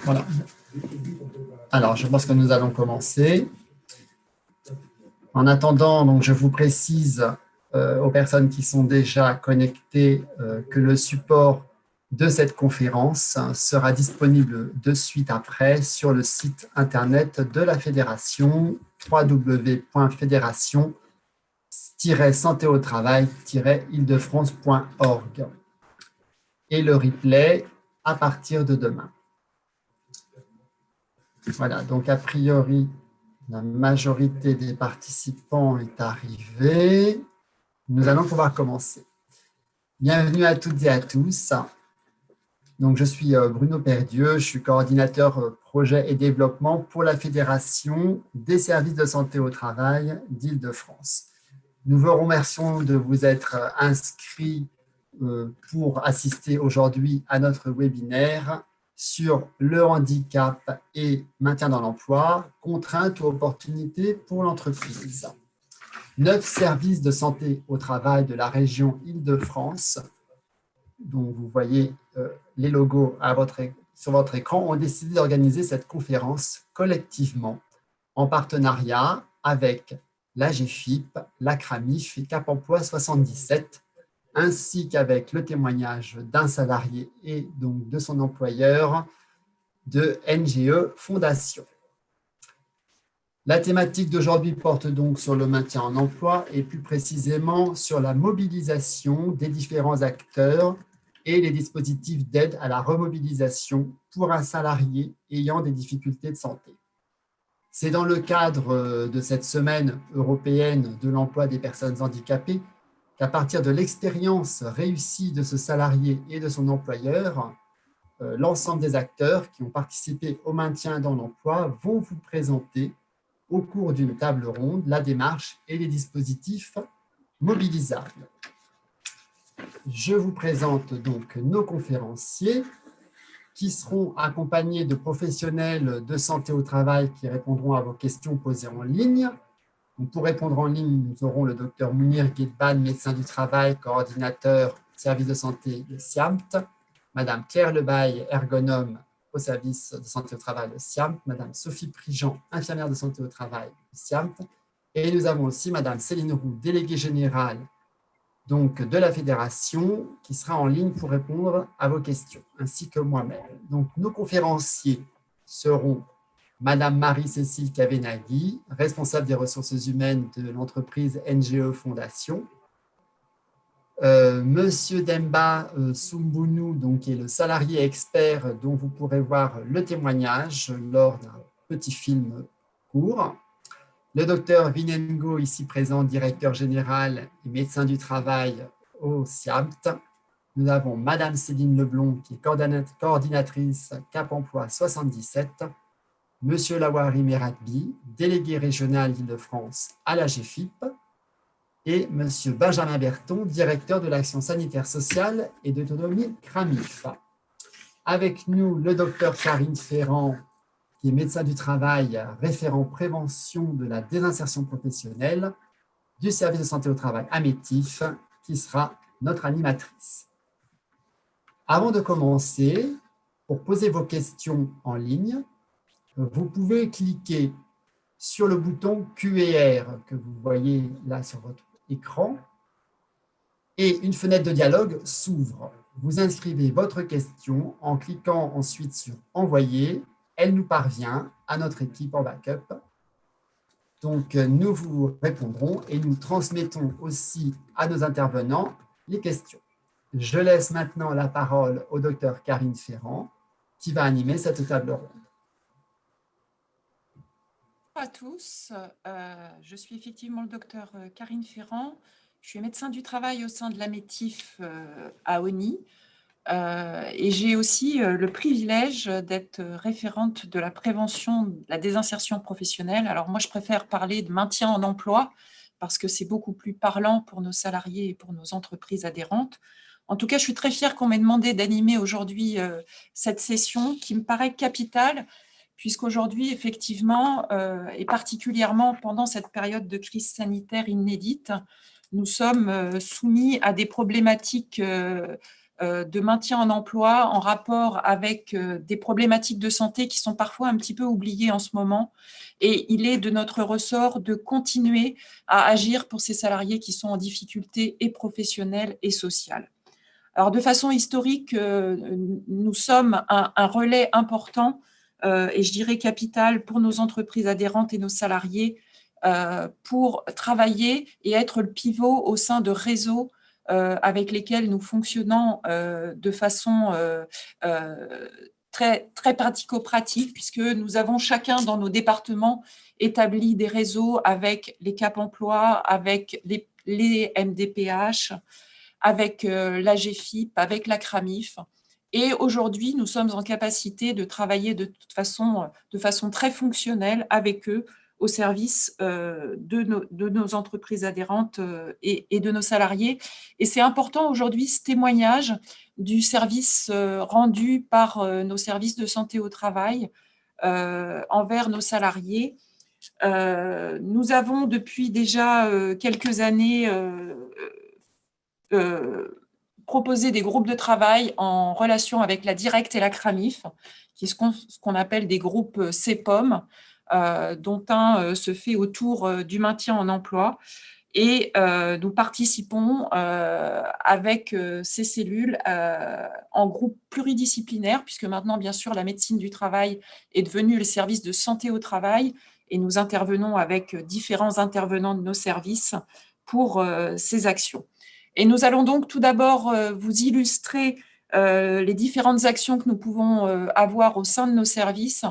Voilà. Alors, je pense que nous allons commencer. En attendant, donc, je vous précise aux personnes qui sont déjà connectées que le support de cette conférence sera disponible de suite après sur le site internet de la Fédération, www.fédération-santéautravail-île-de-france.org, et le replay à partir de demain. Voilà, donc a priori, la majorité des participants est arrivée. Nous allons pouvoir commencer. Bienvenue à toutes et à tous. Donc, je suis Bruno Perdieu, je suis coordinateur projet et développement pour la Fédération des services de santé au travail d'Île-de-France. Nous vous remercions de vous être inscrits pour assister aujourd'hui à notre webinaire sur le handicap et maintien dans l'emploi, contraintes ou opportunités pour l'entreprise. 9 services de santé au travail de la région Île-de-France, dont vous voyez les logos sur votre écran, ont décidé d'organiser cette conférence collectivement en partenariat avec l'AGFIP, la CRAMIF et Cap Emploi 77, ainsi qu'avec le témoignage d'un salarié et donc de son employeur de NGE Fondation. La thématique d'aujourd'hui porte donc sur le maintien en emploi et plus précisément sur la mobilisation des différents acteurs et les dispositifs d'aide à la remobilisation pour un salarié ayant des difficultés de santé. C'est dans le cadre de cette semaine européenne de l'emploi des personnes handicapées qu'à partir de l'expérience réussie de ce salarié et de son employeur, l'ensemble des acteurs qui ont participé au maintien dans l'emploi vont vous présenter au cours d'une table ronde la démarche et les dispositifs mobilisables. Je vous présente donc nos conférenciers qui seront accompagnés de professionnels de santé au travail qui répondront à vos questions posées en ligne. Donc, pour répondre en ligne, nous aurons le docteur Mounir Guedban, médecin du travail, coordinateur service de santé de SIAMT, Madame Claire Lebaille, ergonome au service de santé au travail de SIAMT, Madame Sophie Prigent, infirmière de santé au travail de SIAMT, et nous avons aussi Madame Céline Roux, déléguée générale donc, de la Fédération, qui sera en ligne pour répondre à vos questions, ainsi que moi-même. Donc, nos conférenciers seront Madame Marie-Cécile Kavenaghi, responsable des ressources humaines de l'entreprise NGE Fondation, Monsieur Demba Sumbunu, donc, qui est le salarié expert dont vous pourrez voir le témoignage lors d'un petit film court. Le docteur Vinengo, ici présent, directeur général et médecin du travail au SIAMT. Nous avons Madame Céline Leblond, qui est coordinatrice Cap Emploi 77. Monsieur Lawari Meradbi, délégué régional d'Île-de-France à la GFIP. Et Monsieur Benjamin Berton, directeur de l'action sanitaire sociale et d'autonomie CRAMIF. Avec nous, le docteur Karine Ferrand, qui est médecin du travail, référent prévention de la désinsertion professionnelle du service de santé au travail à Métif, qui sera notre animatrice. Avant de commencer, pour poser vos questions en ligne, vous pouvez cliquer sur le bouton Q&R que vous voyez là sur votre écran et une fenêtre de dialogue s'ouvre. Vous inscrivez votre question en cliquant ensuite sur « Envoyer ». Elle nous parvient à notre équipe en backup. Donc, nous vous répondrons et nous transmettons aussi à nos intervenants les questions. Je laisse maintenant la parole au docteur Karine Ferrand qui va animer cette table ronde. Bonjour à tous, je suis effectivement le docteur Karine Ferrand. Je suis médecin du travail au sein de la Métif à Osny. Et j'ai aussi le privilège d'être référente de la prévention de la désinsertion professionnelle. Alors moi, je préfère parler de maintien en emploi parce que c'est beaucoup plus parlant pour nos salariés et pour nos entreprises adhérentes. En tout cas, je suis très fière qu'on m'ait demandé d'animer aujourd'hui cette session qui me paraît capitale puisqu'aujourd'hui, effectivement, et particulièrement pendant cette période de crise sanitaire inédite, nous sommes soumis à des problématiques de maintien en emploi en rapport avec des problématiques de santé qui sont parfois un petit peu oubliées en ce moment. Et il est de notre ressort de continuer à agir pour ces salariés qui sont en difficulté et professionnelle et sociale. Alors, de façon historique, nous sommes un relais important et je dirais capital pour nos entreprises adhérentes et nos salariés pour travailler et être le pivot au sein de réseaux avec lesquels nous fonctionnons de façon très, très pratico-pratique, puisque nous avons chacun dans nos départements établi des réseaux avec les Cap Emploi, avec les MDPH, avec la GFIP, avec la CRAMIF. Et aujourd'hui, nous sommes en capacité de travailler de façon très fonctionnelle avec eux au service de nos entreprises adhérentes et de nos salariés. Et c'est important aujourd'hui ce témoignage du service rendu par nos services de santé au travail envers nos salariés. Nous avons depuis déjà quelques années proposer des groupes de travail en relation avec la Directe et la CRAMIF, qui est ce qu'on appelle des groupes CEPOM, dont un se fait autour du maintien en emploi. Et nous participons avec ces cellules en groupe pluridisciplinaire, puisque maintenant, bien sûr, la médecine du travail est devenue le service de santé au travail, et nous intervenons avec différents intervenants de nos services pour ces actions. Et nous allons donc tout d'abord vous illustrer les différentes actions que nous pouvons avoir au sein de nos services.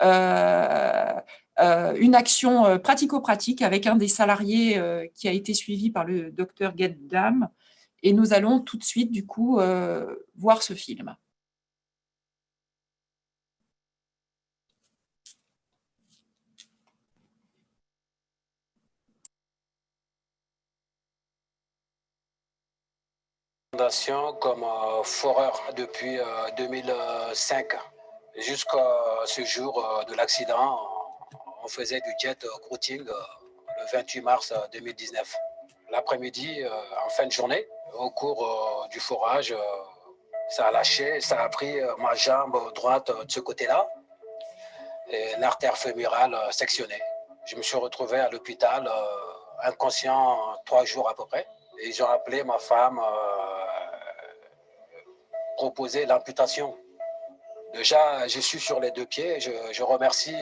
Une action pratico-pratique avec un des salariés qui a été suivi par le docteur Gueddam. Et nous allons tout de suite, du coup, voir ce film. Comme foreur depuis 2005 jusqu'à ce jour de l'accident. On faisait du jet routing le 28 mars 2019. L'après-midi, en fin de journée, au cours du forage, ça a lâché, ça a pris ma jambe droite de ce côté-là et l'artère fémorale sectionnée. Je me suis retrouvé à l'hôpital inconscient 3 jours à peu près. Et ils ont appelé ma femme, proposer l'amputation. Déjà, je suis sur les 2 pieds. Je remercie.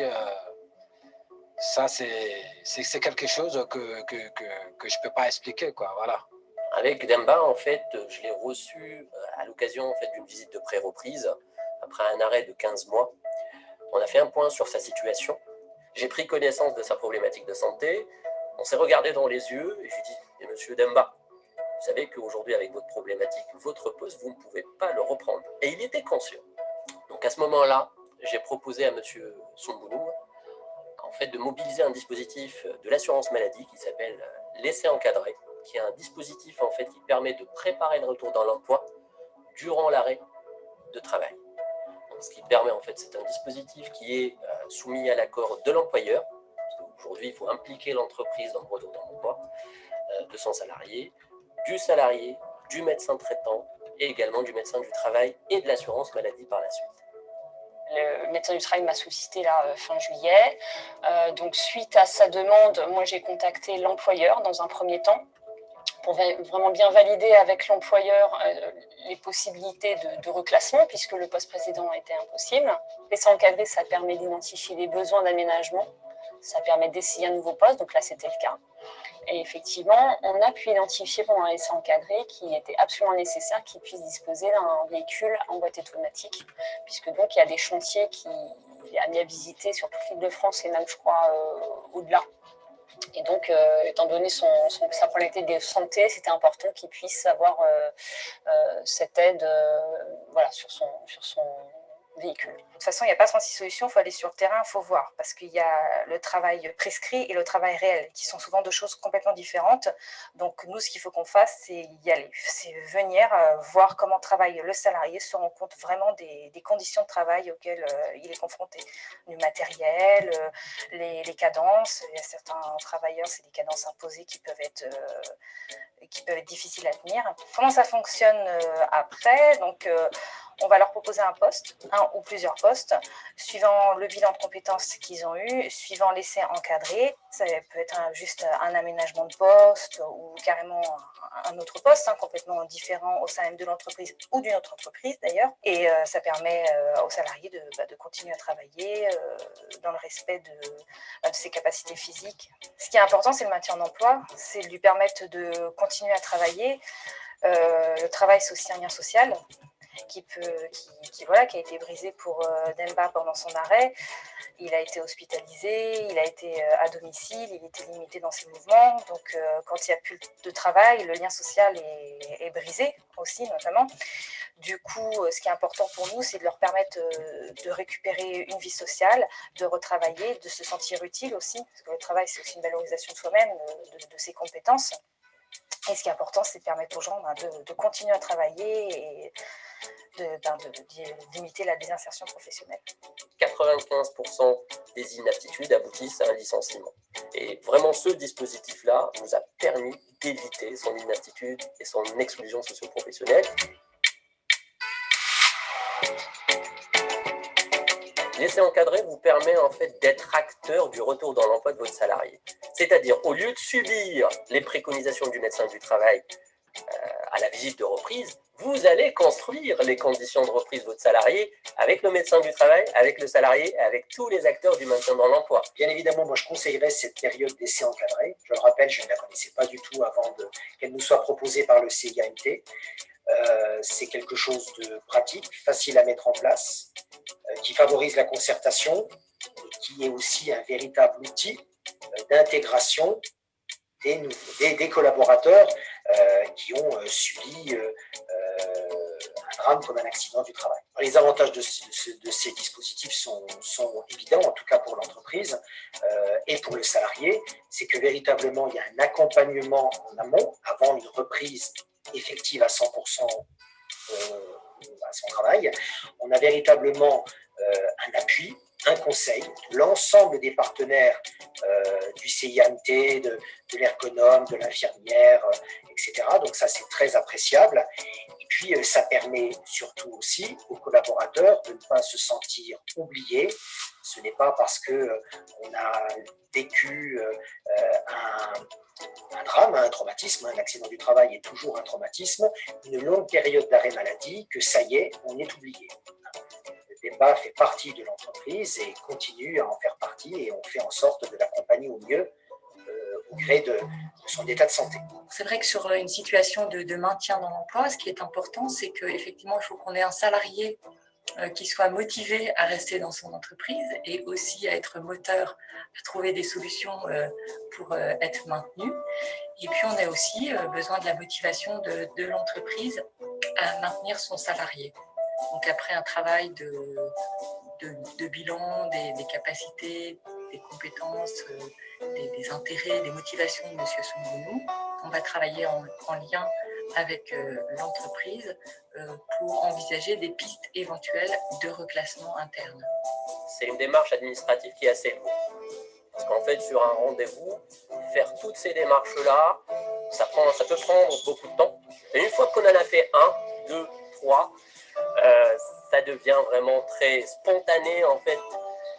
Ça, c'est quelque chose que je ne peux pas expliquer, quoi. Voilà. Avec Demba, en fait, je l'ai reçu à l'occasion en fait, d'une visite de pré-reprise, après un arrêt de 15 mois. On a fait un point sur sa situation. J'ai pris connaissance de sa problématique de santé. On s'est regardé dans les yeux et je lui ai dit, monsieur Demba, vous savez qu'aujourd'hui, avec votre problématique, votre poste, vous ne pouvez pas le reprendre. Et il était conscient. Donc à ce moment-là, j'ai proposé à monsieur Sombounou en fait, de mobiliser un dispositif de l'assurance maladie qui s'appelle l'essai encadré, qui est un dispositif en fait, qui permet de préparer le retour dans l'emploi durant l'arrêt de travail. Donc, ce qui permet, en fait, c'est un dispositif qui est soumis à l'accord de l'employeur. Aujourd'hui, il faut impliquer l'entreprise dans le retour dans l'emploi de son salarié, du salarié, du médecin traitant et également du médecin du travail et de l'assurance maladie par la suite. Le médecin du travail m'a sollicité là, fin juillet. Donc, suite à sa demande, moi, j'ai contacté l'employeur dans un premier temps pour vraiment bien valider avec l'employeur les possibilités de reclassement, puisque le poste précédent était impossible. L'essai encadré, ça permet d'identifier les besoins d'aménagement, ça permet d'essayer un nouveau poste, donc là, c'était le cas. Et effectivement, on a pu identifier pendant l'essai encadré qu'il était absolument nécessaire qu'il puisse disposer d'un véhicule en boîte automatique, puisque donc il y a des chantiers qu'il est amené à visiter sur toute l'Île-de-France et même, je crois, au-delà. Et donc, étant donné sa problématique de santé, c'était important qu'il puisse avoir cette aide voilà, sur véhicule. De toute façon, il n'y a pas 36 solutions, il faut aller sur le terrain, il faut voir, parce qu'il y a le travail prescrit et le travail réel, qui sont souvent deux choses complètement différentes. Donc nous, ce qu'il faut qu'on fasse, c'est y aller, c'est venir voir comment travaille le salarié, se rendre compte vraiment des conditions de travail auxquelles il est confronté, du matériel, les cadences. Il y a certains travailleurs, c'est des cadences imposées qui peuvent être difficiles à tenir. Comment ça fonctionne après? Donc, on va leur proposer un poste, un ou plusieurs postes, suivant le bilan de compétences qu'ils ont eu, suivant l'essai encadré. Ça peut être juste un aménagement de poste ou carrément un autre poste, complètement différent au sein même de l'entreprise ou d'une autre entreprise d'ailleurs. Et ça permet aux salariés de continuer à travailler dans le respect de ses capacités physiques. Ce qui est important, c'est le maintien en emploi, c'est de lui permettre de continuer à travailler. Le travail, c'est aussi un lien social qui a été brisé pour Demba pendant son arrêt. Il a été hospitalisé, il a été à domicile, il était limité dans ses mouvements. Donc, quand il n'y a plus de travail, le lien social est brisé aussi, notamment. Du coup, ce qui est important pour nous, c'est de leur permettre de récupérer une vie sociale, de retravailler, de se sentir utile aussi, parce que le travail, c'est aussi une valorisation de soi-même, de ses compétences. Et ce qui est important, c'est de permettre aux gens de continuer à travailler et de limiter la désinsertion professionnelle. 95% des inaptitudes aboutissent à un licenciement. Et vraiment, ce dispositif-là nous a permis d'éviter son inaptitude et son exclusion socio-professionnelle. L'essai encadré vous permet en fait d'être acteur du retour dans l'emploi de votre salarié. C'est-à-dire, au lieu de subir les préconisations du médecin du travail à la visite de reprise, vous allez construire les conditions de reprise de votre salarié avec le médecin du travail, avec le salarié, avec tous les acteurs du maintien dans l'emploi. Bien évidemment, moi je conseillerais cette période d'essai encadré. Je le rappelle, je ne la connaissais pas du tout avant qu'elle nous soit proposée par le CIAMT. C'est quelque chose de pratique, facile à mettre en place, qui favorise la concertation et qui est aussi un véritable outil d'intégration des collaborateurs qui ont subi un drame comme un accident du travail. Les avantages de ces dispositifs sont évidents, en tout cas pour l'entreprise et pour le salarié, c'est que véritablement il y a un accompagnement en amont avant une reprise effective à 100% à son travail. On a véritablement un appui, un conseil, l'ensemble des partenaires du CIAMT, de l'ergonome, de l'infirmière, etc. Donc ça, c'est très appréciable. Et puis, ça permet surtout aussi aux collaborateurs de ne pas se sentir oubliés. Ce n'est pas parce qu'on a vécu un drame, un traumatisme, un accident du travail est toujours un traumatisme, une longue période d'arrêt maladie, que ça y est, on est oublié. Demba fait partie de l'entreprise et continue à en faire partie et on fait en sorte de l'accompagner au mieux au gré de son état de santé. C'est vrai que sur une situation de maintien dans l'emploi, ce qui est important, c'est qu'effectivement, il faut qu'on ait un salarié qui soit motivé à rester dans son entreprise et aussi à être moteur, à trouver des solutions pour être maintenu. Et puis, on a aussi besoin de la motivation de l'entreprise à maintenir son salarié. Donc, après un travail de bilan des capacités, des compétences, des intérêts, des motivations de M. Soumbounou, on va travailler en lien avec l'entreprise pour envisager des pistes éventuelles de reclassement interne. C'est une démarche administrative qui est assez lourde. Parce qu'en fait, sur un rendez-vous, faire toutes ces démarches-là, ça peut prendre beaucoup de temps. Et une fois qu'on en a fait 1, 2, 3, ça devient vraiment très spontané en fait.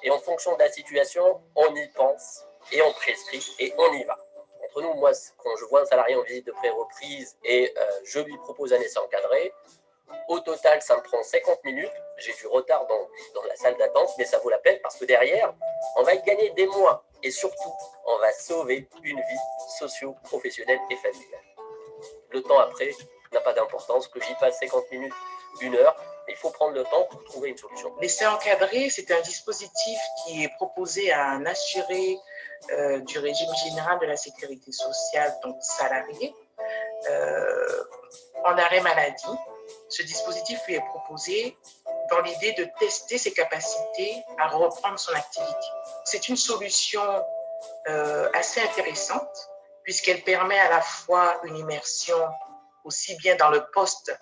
Et en fonction de la situation, on y pense et on prescrit et on y va. Entre nous, moi, quand je vois un salarié en visite de pré-reprise et je lui propose un essai encadré, au total, ça me prend 50 minutes. J'ai du retard dans la salle d'attente, mais ça vaut la peine parce que derrière, on va y gagner des mois. Et surtout, on va sauver une vie socio-professionnelle et familiale. Le temps après n'a pas d'importance, que j'y passe 50 minutes, 1 heure. Il faut prendre le temps pour trouver une solution. L'essai encadré, c'est un dispositif qui est proposé à un assuré du régime général de la sécurité sociale, donc salarié, en arrêt maladie, ce dispositif lui est proposé dans l'idée de tester ses capacités à reprendre son activité. C'est une solution assez intéressante puisqu'elle permet à la fois une immersion aussi bien dans le poste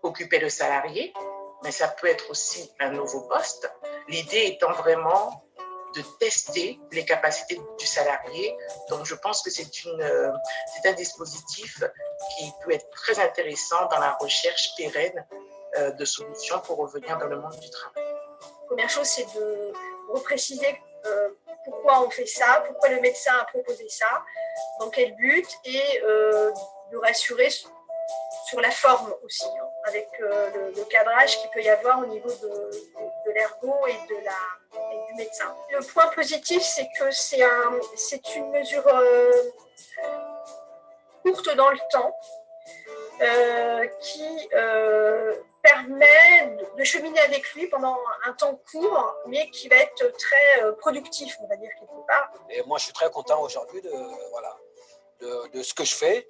occupé le salarié, mais ça peut être aussi un nouveau poste. L'idée étant vraiment de tester les capacités du salarié. Donc, je pense que c'est un dispositif qui peut être très intéressant dans la recherche pérenne de solutions pour revenir dans le monde du travail. La première chose, c'est de repréciser pourquoi on fait ça, pourquoi le médecin a proposé ça, dans quel but, et de rassurer sur la forme aussi, hein, avec le cadrage qu'il peut y avoir au niveau de l'ergo et du médecin. Le point positif, c'est que c'est une mesure courte dans le temps qui permet de cheminer avec lui pendant un temps court, mais qui va être très productif, on va dire, quelque part. Et moi, je suis très content aujourd'hui de ce que je fais,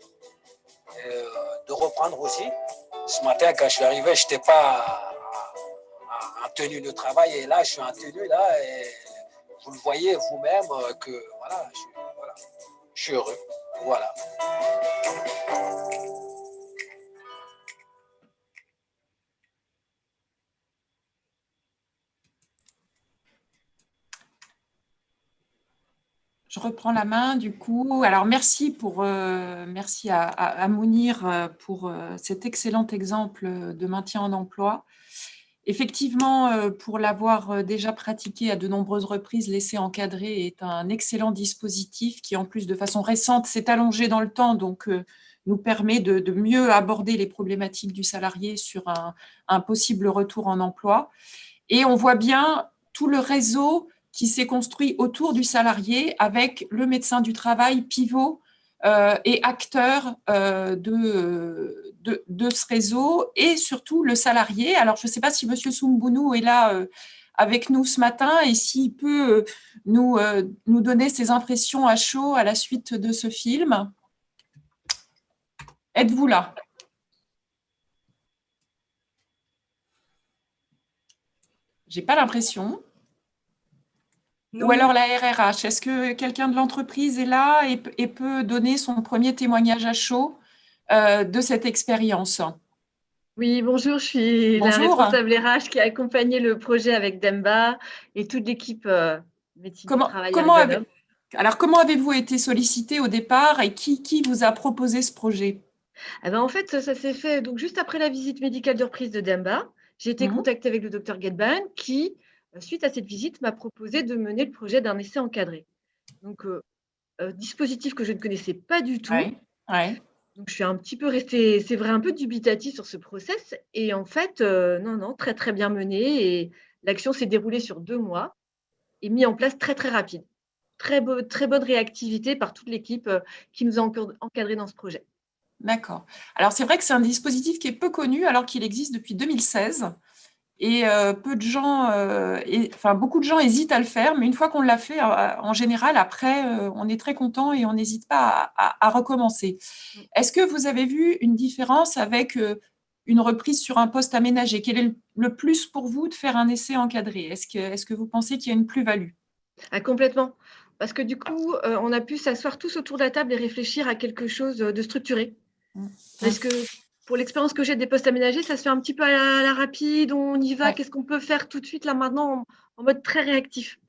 et de reprendre aussi. Ce matin, quand je suis arrivé, je n'étais pas en tenue de travail, et là, je suis en tenue, là, et vous le voyez vous-même que voilà, je suis heureux. Voilà. Je reprends la main du coup. Alors merci à Mounir pour cet excellent exemple de maintien en emploi. Effectivement, pour l'avoir déjà pratiqué à de nombreuses reprises, l'essai encadré est un excellent dispositif qui, en plus de façon récente, s'est allongé dans le temps, donc nous permet de mieux aborder les problématiques du salarié sur un possible retour en emploi. Et on voit bien tout le réseau qui s'est construit autour du salarié avec le médecin du travail pivot et acteur de ce réseau, et surtout le salarié. Alors, je ne sais pas si M. Soumbounou est là avec nous ce matin et s'il peut nous donner ses impressions à chaud à la suite de ce film. Êtes-vous là? Je n'ai pas l'impression. Ou alors la RRH, est-ce que quelqu'un de l'entreprise est là et peut donner son premier témoignage à chaud de cette expérience? Oui, bonjour, je suis la responsable RH qui a accompagné le projet avec Demba et toute l'équipe médecine du travail. Comment avez-vous été sollicité au départ et qui vous a proposé ce projet? En fait, ça s'est fait donc, juste après la visite médicale de reprise de Demba. J'ai été contactée avec le docteur Gedban qui, suite à cette visite, m'a proposé de mener le projet d'un essai encadré. Donc, dispositif que je ne connaissais pas du tout. Ouais. Donc, je suis un petit peu restée, c'est vrai, un peu dubitative sur ce process. Et en fait, non, très, très bien mené. Et l'action s'est déroulée sur 2 mois et mis en place très, très rapide. Très bonne réactivité par toute l'équipe qui nous a encadrés dans ce projet. D'accord. Alors, c'est vrai que c'est un dispositif qui est peu connu alors qu'il existe depuis 2016. Et beaucoup de gens hésitent à le faire, mais une fois qu'on l'a fait, en général, après, on est très content et on n'hésite pas à recommencer. Est-ce que vous avez vu une différence avec une reprise sur un poste aménagé? Quel est le plus pour vous de faire un essai encadré? Est-ce que vous pensez qu'il y a une plus-value? Complètement. Parce que du coup, on a pu s'asseoir tous autour de la table et réfléchir à quelque chose de structuré. Parce que pour l'expérience que j'ai des postes aménagés, ça se fait un petit peu à la rapide, on y va, qu'est-ce qu'on peut faire tout de suite, là, maintenant, en mode très réactif.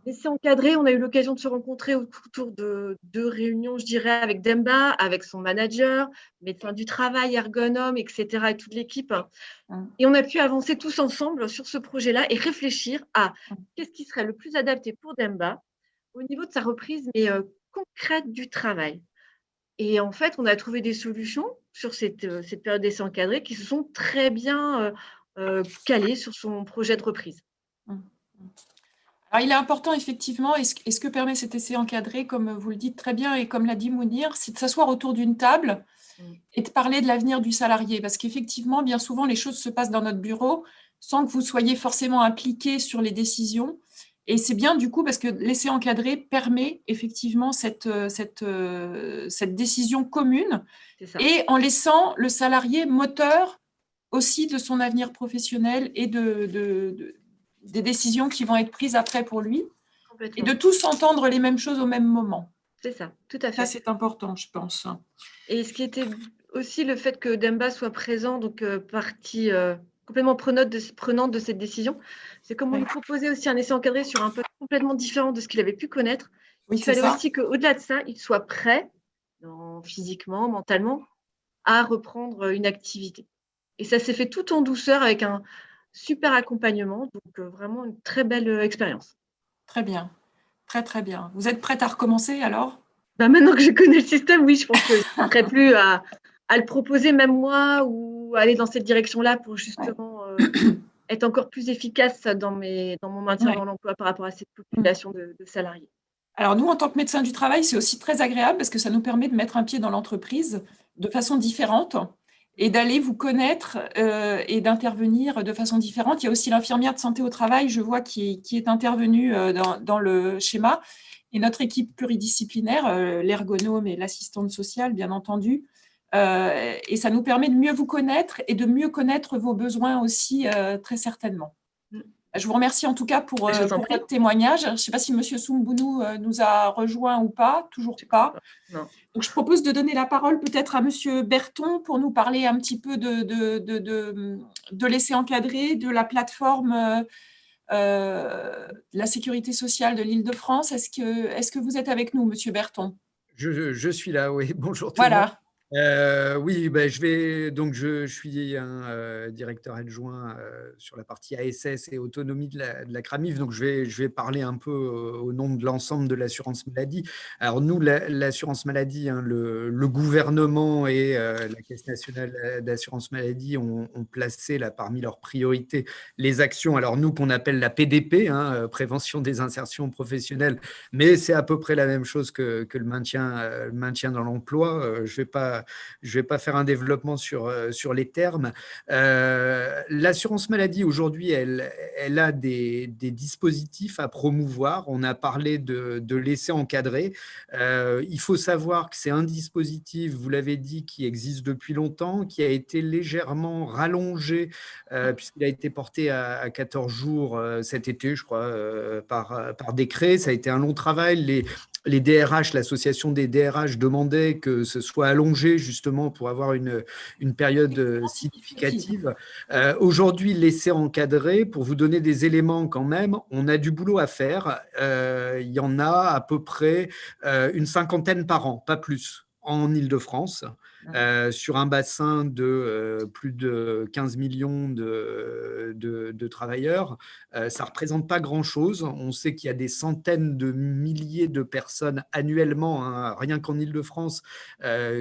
Et c'est encadré, on a eu l'occasion de se rencontrer autour de 2 réunions, je dirais, avec Demba, avec son manager, médecin du travail, ergonome, etc., et toute l'équipe. Et on a pu avancer tous ensemble sur ce projet-là et réfléchir à qu'est-ce qui serait le plus adapté pour Demba au niveau de sa reprise, mais concrète du travail. Et en fait, on a trouvé des solutions sur cette période d'essai encadré qui se sont très bien calées sur son projet de reprise. Alors, il est important, effectivement, et ce que permet cet essai encadré, comme vous le dites très bien et comme l'a dit Mounir, c'est de s'asseoir autour d'une table et de parler de l'avenir du salarié. Parce qu'effectivement, bien souvent, les choses se passent dans notre bureau sans que vous soyez forcément impliqué sur les décisions. Et c'est bien du coup parce que l'essai encadré permet effectivement cette décision commune et en laissant le salarié moteur aussi de son avenir professionnel et des décisions qui vont être prises après pour lui. Et de tous entendre les mêmes choses au même moment. C'est ça, tout à fait. Ça, c'est important, je pense. Et ce qui était aussi le fait que Demba soit présent, donc partie complètement prenante de cette décision, c'est comme on lui proposait aussi un essai encadré sur un peu complètement différent de ce qu'il avait pu connaître. Il fallait aussi qu'au-delà de ça, il soit prêt, physiquement, mentalement, à reprendre une activité. Et ça s'est fait tout en douceur avec un super accompagnement, donc vraiment une très belle expérience. Très bien, très très bien. Vous êtes prête à recommencer alors ? Maintenant que je connais le système, oui, je pense que je ne serais plus à le proposer même moi ou aller dans cette direction-là pour justement être encore plus efficace dans mon maintien dans l'emploi par rapport à cette population de salariés. Alors nous, en tant que médecins du travail, c'est aussi très agréable parce que ça nous permet de mettre un pied dans l'entreprise de façon différente et d'aller vous connaître et d'intervenir de façon différente. Il y a aussi l'infirmière de santé au travail, je vois, qui est intervenue dans le schéma. Et notre équipe pluridisciplinaire, l'ergonome et l'assistante sociale, bien entendu. Et ça nous permet de mieux vous connaître et de mieux connaître vos besoins aussi, très certainement. Je vous remercie en tout cas pour votre témoignage. Je ne sais pas si M. Soumbounou nous a rejoint ou pas, toujours pas. Non. Donc, je propose de donner la parole peut-être à M. Berton pour nous parler un petit peu de l'essai encadré, de la plateforme la sécurité sociale de l'Île-de-France. Est-ce que vous êtes avec nous, M. Berton ? Je suis là, oui. Bonjour tout le monde. Oui, je suis un directeur adjoint sur la partie ASS et autonomie de la CRAMIF, donc je vais parler un peu au nom de l'ensemble de l'assurance maladie. Alors nous, l'assurance maladie, le gouvernement et la Caisse nationale d'assurance maladie ont placé là, parmi leurs priorités les actions, alors nous qu'on appelle la PDP, prévention des insertions professionnelles, mais c'est à peu près la même chose que le maintien dans l'emploi. Je vais pas faire un développement sur les termes. L'assurance maladie, aujourd'hui, elle a des dispositifs à promouvoir. On a parlé de l'essai encadré. Il faut savoir que c'est un dispositif, vous l'avez dit, qui existe depuis longtemps, qui a été légèrement rallongé, puisqu'il a été porté à 14 jours cet été, je crois, par décret. Ça a été un long travail. Les DRH, l'association des DRH demandait que ce soit allongé justement pour avoir une période significative. Aujourd'hui, l'essai encadré, pour vous donner des éléments quand même, on a du boulot à faire. Il y en a à peu près une cinquantaine par an, pas plus, en Île-de-France. Sur un bassin de plus de 15 millions de travailleurs. Ça ne représente pas grand-chose. On sait qu'il y a des centaines de milliers de personnes annuellement, rien qu'en Île-de-France,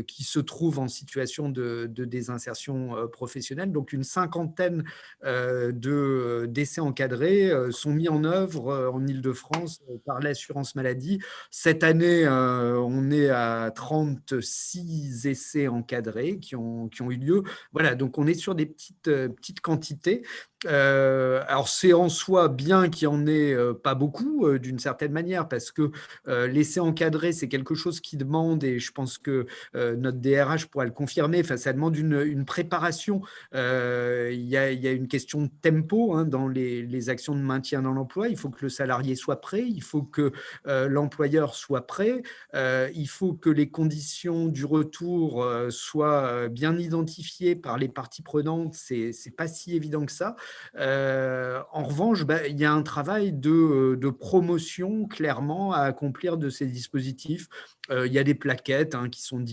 qui se trouvent en situation de désinsertion professionnelle. Donc, une cinquantaine d'essais encadrés sont mis en œuvre en Île-de-France par l'assurance maladie. Cette année, on est à 36 essais encadrés qui ont eu lieu. Voilà, donc on est sur des petites quantités. Alors c'est en soi bien qu'il n'y en ait pas beaucoup d'une certaine manière, parce que l'essai encadré, c'est quelque chose qui demande, et je pense que notre DRH pourra le confirmer, ça demande une préparation. Il y a une question de tempo dans les actions de maintien dans l'emploi. Il faut que le salarié soit prêt, il faut que l'employeur soit prêt, il faut que les conditions du retour soient bien identifiées par les parties prenantes. C'est pas si évident que ça. En revanche, il y a un travail de promotion clairement à accomplir de ces dispositifs. Il y a des plaquettes qui sont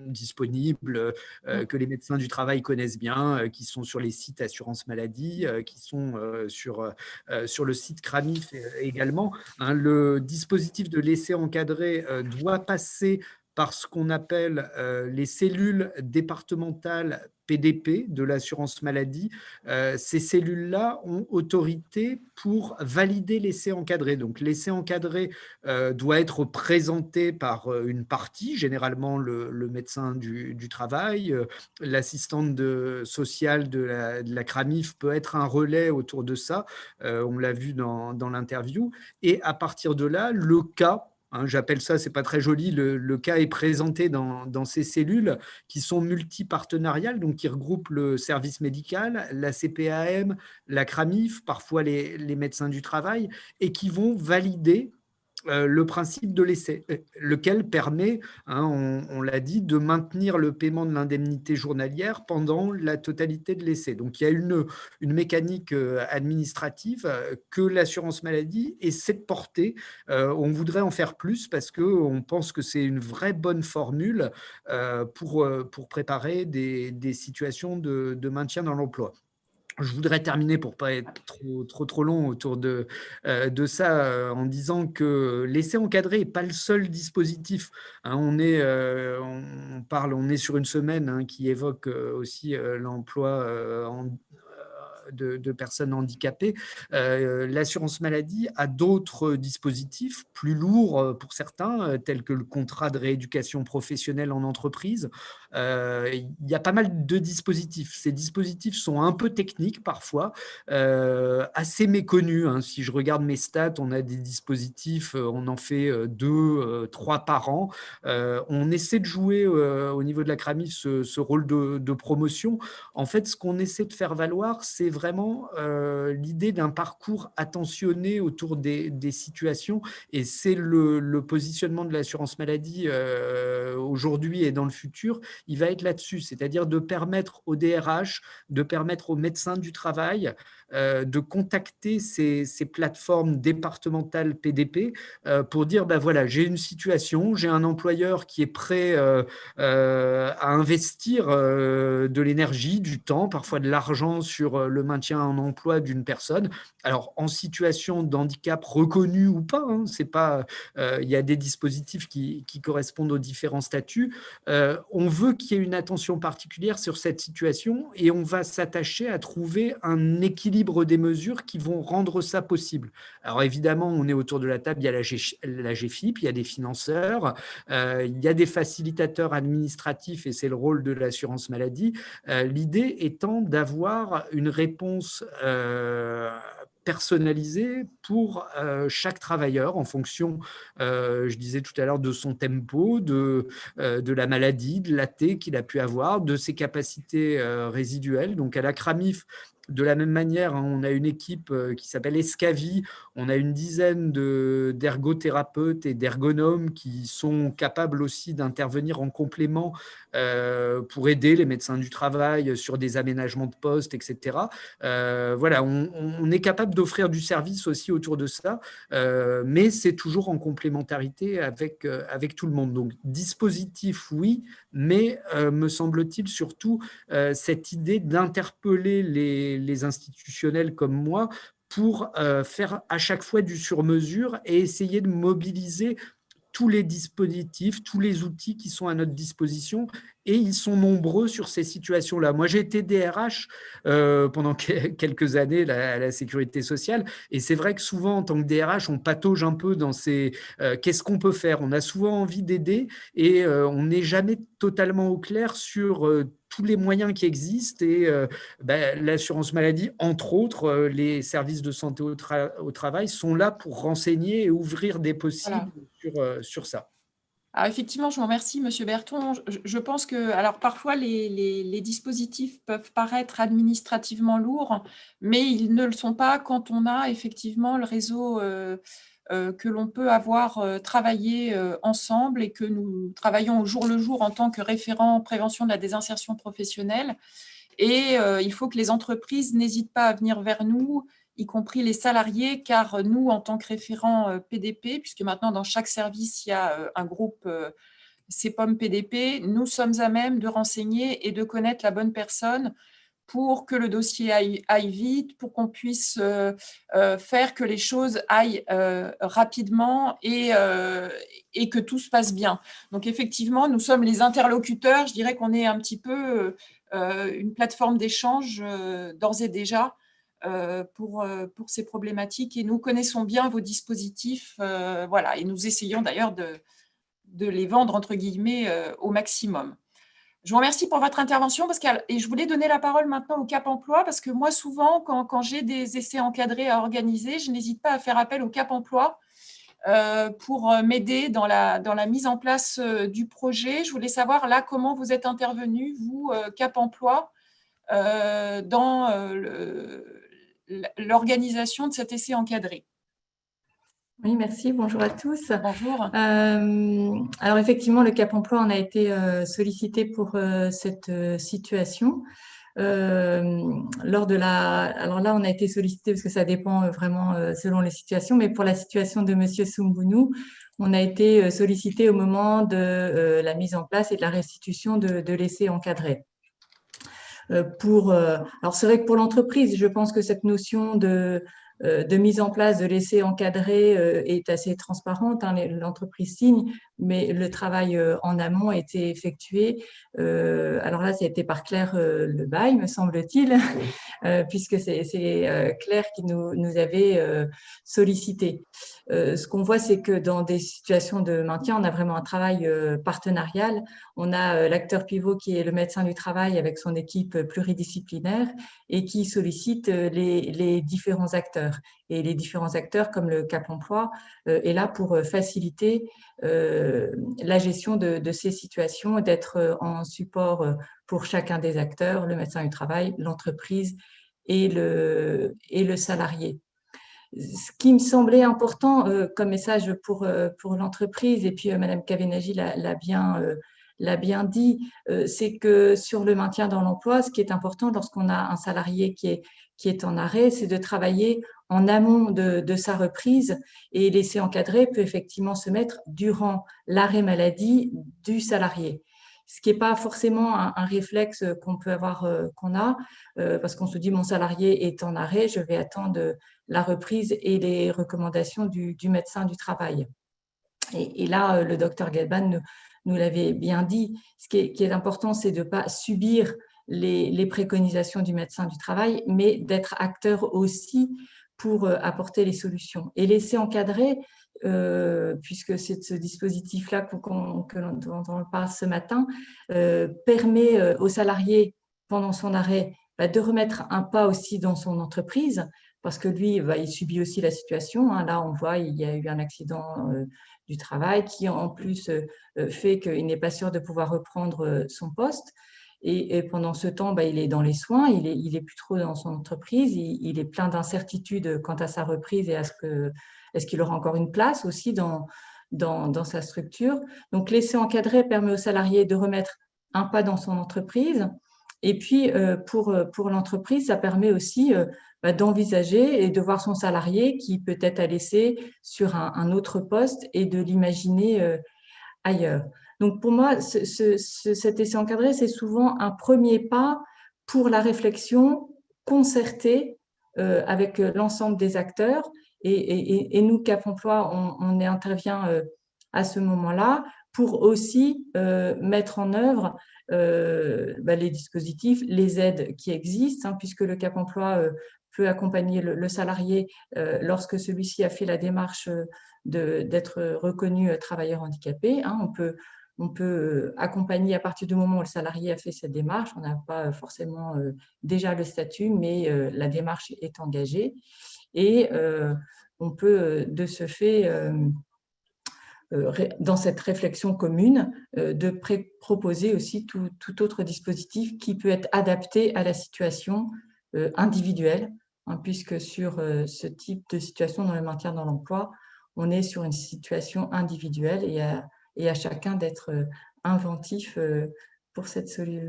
disponibles, que les médecins du travail connaissent bien, qui sont sur les sites assurance maladie, qui sont sur le site CRAMIF également. Le dispositif de l'essai encadré doit passer par ce qu'on appelle les cellules départementales PDP de l'assurance maladie. Ces cellules-là ont autorité pour valider l'essai encadré. Donc, l'essai encadré doit être présenté par une partie, généralement le médecin du travail, l'assistante sociale de la CRAMIF peut être un relais autour de ça. On l'a vu dans l'interview. Et à partir de là, le cas hein, j'appelle ça, c'est pas très joli, le cas est présenté dans ces cellules qui sont multipartenariales, donc qui regroupent le service médical, la CPAM, la CRAMIF, parfois les médecins du travail, et qui vont valider le principe de l'essai, lequel permet, hein, on l'a dit, de maintenir le paiement de l'indemnité journalière pendant la totalité de l'essai. Donc, il y a une mécanique administrative que l'assurance maladie essaie de porter. On voudrait en faire plus parce qu'on pense que c'est une vraie bonne formule pour préparer des situations de maintien dans l'emploi. Je voudrais terminer pour ne pas être trop long autour de ça en disant que l'essai encadré n'est pas le seul dispositif. Hein, on est sur une semaine, hein, qui évoque aussi l'emploi de personnes handicapées. L'assurance maladie a d'autres dispositifs plus lourds pour certains, tels que le contrat de rééducation professionnelle en entreprise. Il y a pas mal de dispositifs. Ces dispositifs sont un peu techniques parfois, assez méconnus. Hein. Si je regarde mes stats, on a des dispositifs, on en fait 2, 3 par an. On essaie de jouer au niveau de la CRAMIF ce rôle de promotion. En fait, ce qu'on essaie de faire valoir, c'est vraiment l'idée d'un parcours attentionné autour des situations, et c'est le positionnement de l'assurance maladie aujourd'hui et dans le futur. Il va être là-dessus, c'est-à-dire de permettre aux DRH, de permettre aux médecins du travail de contacter ces plateformes départementales PDP pour dire, ben voilà, j'ai une situation, j'ai un employeur qui est prêt à investir de l'énergie, du temps, parfois de l'argent sur le maintien en emploi d'une personne. Alors, en situation de handicap reconnu ou pas, hein, c'est pas, il y a des dispositifs qui correspondent aux différents statuts. On veut qu'il y ait une attention particulière sur cette situation et on va s'attacher à trouver un équilibre des mesures qui vont rendre ça possible. Alors, évidemment, on est autour de la table, il y a la GFIP, il y a des financeurs, il y a des facilitateurs administratifs et c'est le rôle de l'assurance maladie. L'idée étant d'avoir une réponse personnalisée pour chaque travailleur en fonction, je disais tout à l'heure, de son tempo, de la maladie, de l'AT qu'il a pu avoir, de ses capacités résiduelles. Donc à la CRAMIF, de la même manière, hein, on a une équipe qui s'appelle Escavi, on a une dizaine d'ergothérapeutes et d'ergonomes qui sont capables aussi d'intervenir en complément pour aider les médecins du travail sur des aménagements de poste, etc. Voilà, on est capable d'offrir du service aussi autour de ça, mais c'est toujours en complémentarité avec tout le monde. Donc, dispositif, oui, mais me semble-t-il surtout cette idée d'interpeller les institutionnels comme moi pour faire à chaque fois du sur-mesure et essayer de mobiliser tous les dispositifs, tous les outils qui sont à notre disposition, et ils sont nombreux sur ces situations-là. Moi, j'ai été DRH pendant quelques années à la sécurité sociale, et c'est vrai que souvent, en tant que DRH, on patauge un peu dans ces qu'est-ce qu'on peut faire. On a souvent envie d'aider, et on n'est jamais totalement au clair sur tous les moyens qui existent, et l'assurance maladie, entre autres, les services de santé au travail sont là pour renseigner et ouvrir des possibles sur ça. Alors effectivement, je vous remercie, Monsieur Berton. Je pense que, alors parfois, les dispositifs peuvent paraître administrativement lourds, mais ils ne le sont pas quand on a effectivement le réseau que l'on peut avoir travaillé ensemble et que nous travaillons au jour le jour en tant que référent prévention de la désinsertion professionnelle. Et il faut que les entreprises n'hésitent pas à venir vers nous, y compris les salariés, car nous, en tant que référents PDP, puisque maintenant dans chaque service, il y a un groupe CPOM PDP, nous sommes à même de renseigner et de connaître la bonne personne pour que le dossier aille vite, pour qu'on puisse faire que les choses aillent rapidement et que tout se passe bien. Donc effectivement, nous sommes les interlocuteurs. Je dirais qu'on est un petit peu une plateforme d'échange d'ores et déjà pour ces problématiques, et nous connaissons bien vos dispositifs, voilà, et nous essayons d'ailleurs de les vendre entre guillemets au maximum. Je vous remercie pour votre intervention et je voulais donner la parole maintenant au Cap Emploi, parce que moi souvent quand j'ai des essais encadrés à organiser, je n'hésite pas à faire appel au Cap Emploi pour m'aider dans la mise en place du projet. Je voulais savoir là comment vous êtes intervenu, vous, Cap Emploi, dans l'organisation de cet essai encadré. Oui, merci. Bonjour à tous. Bonjour. Alors effectivement, le Cap Emploi, on a été sollicité pour cette situation. Alors là, on a été sollicité parce que ça dépend vraiment selon les situations, mais pour la situation de Monsieur Soumbounou, on a été sollicité au moment de la mise en place et de la restitution de l'essai encadré. Alors c'est vrai que pour l'entreprise, je pense que cette notion de mise en place de l'essai encadré est assez transparente. Hein, l'entreprise signe, mais le travail en amont a été effectué. Alors là, ça a été par Claire Lebaille, me semble-t-il, puisque c'est Claire qui nous avait sollicité. Ce qu'on voit, c'est que dans des situations de maintien, on a vraiment un travail partenarial. On a l'acteur pivot qui est le médecin du travail avec son équipe pluridisciplinaire et qui sollicite les différents acteurs. Et les différents acteurs, comme le Cap Emploi, est là pour faciliter la gestion de ces situations, d'être en support pour chacun des acteurs, le médecin du travail, l'entreprise et le salarié. Ce qui me semblait important comme message pour l'entreprise, et puis Madame Kavenagi l'a bien dit, c'est que sur le maintien dans l'emploi, ce qui est important lorsqu'on a un salarié qui est en arrêt, c'est de travailler en amont de sa reprise, et l'essai encadré peut effectivement se mettre durant l'arrêt maladie du salarié. Ce qui n'est pas forcément un réflexe qu'on peut avoir, qu'on a, parce qu'on se dit mon salarié est en arrêt, je vais attendre la reprise et les recommandations du médecin du travail. Et là, le docteur Gelban nous l'avait bien dit, ce qui est important, c'est de ne pas subir les préconisations du médecin du travail, mais d'être acteur aussi pour apporter les solutions. Et l'essai encadré, puisque c'est ce dispositif-là dont on parle ce matin, permet aux salariés, pendant son arrêt, de remettre un pas aussi dans son entreprise, parce que lui, il subit aussi la situation. Hein. Là, on voit, il y a eu un accident du travail qui, en plus, fait qu'il n'est pas sûr de pouvoir reprendre son poste. Et pendant ce temps, il est dans les soins, il est plus trop dans son entreprise, il est plein d'incertitudes quant à sa reprise et à est-ce qu'il aura encore une place aussi dans sa structure. Donc, l'essai encadré permet aux salariés de remettre un pas dans son entreprise. Et puis, pour l'entreprise, ça permet aussi d'envisager et de voir son salarié qui peut-être a laissé sur un autre poste et de l'imaginer ailleurs. Donc, pour moi, cet essai encadré, c'est souvent un premier pas pour la réflexion concertée avec l'ensemble des acteurs. Et nous, Cap Emploi, on intervient à ce moment-là pour aussi mettre en œuvre les dispositifs, les aides qui existent, hein, puisque le Cap Emploi peut accompagner le salarié lorsque celui-ci a fait la démarche d'être reconnu travailleur handicapé. Hein. On peut accompagner à partir du moment où le salarié a fait cette démarche. On n'a pas forcément déjà le statut, mais la démarche est engagée. Et on peut, de ce fait, dans cette réflexion commune, de proposer aussi tout autre dispositif qui peut être adapté à la situation individuelle, hein, puisque sur ce type de situation dans le maintien dans l'emploi, on est sur une situation individuelle et à chacun d'être inventif pour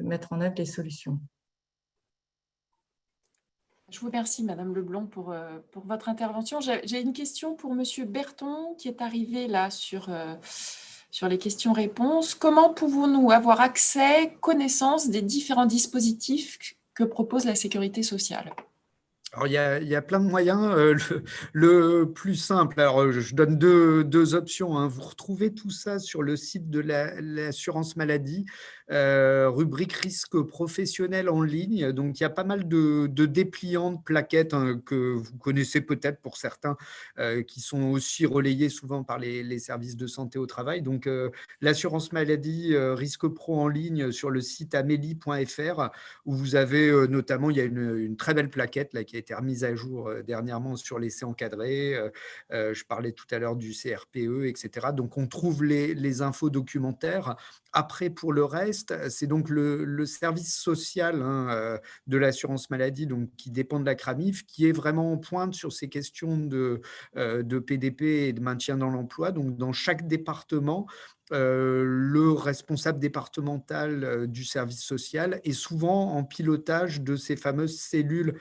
mettre en œuvre les solutions. Je vous remercie, Madame Leblanc, pour votre intervention. J'ai une question pour Monsieur Berton, qui est arrivé là sur les questions-réponses. Comment pouvons-nous avoir accès, connaissance des différents dispositifs que propose la Sécurité sociale ? Alors, il y a plein de moyens. Le plus simple, alors je donne deux options. Hein. Vous retrouvez tout ça sur le site de l'assurance maladie, rubrique risque professionnel en ligne. Donc, il y a pas mal de dépliants, de plaquettes que vous connaissez peut-être pour certains, qui sont aussi relayés souvent par les services de santé au travail. Donc, l'assurance maladie, risque pro en ligne sur le site amélie.fr, où vous avez notamment, il y a une très belle plaquette là, qui a été remise à jour dernièrement sur l'essai encadré. Je parlais tout à l'heure du CRPE, etc. Donc, on trouve les infos documentaires. Après, pour le reste, c'est donc le service social de l'assurance maladie, donc, qui dépend de la CRAMIF, qui est vraiment en pointe sur ces questions de PDP et de maintien dans l'emploi. Donc, dans chaque département, le responsable départemental du service social est souvent en pilotage de ces fameuses cellules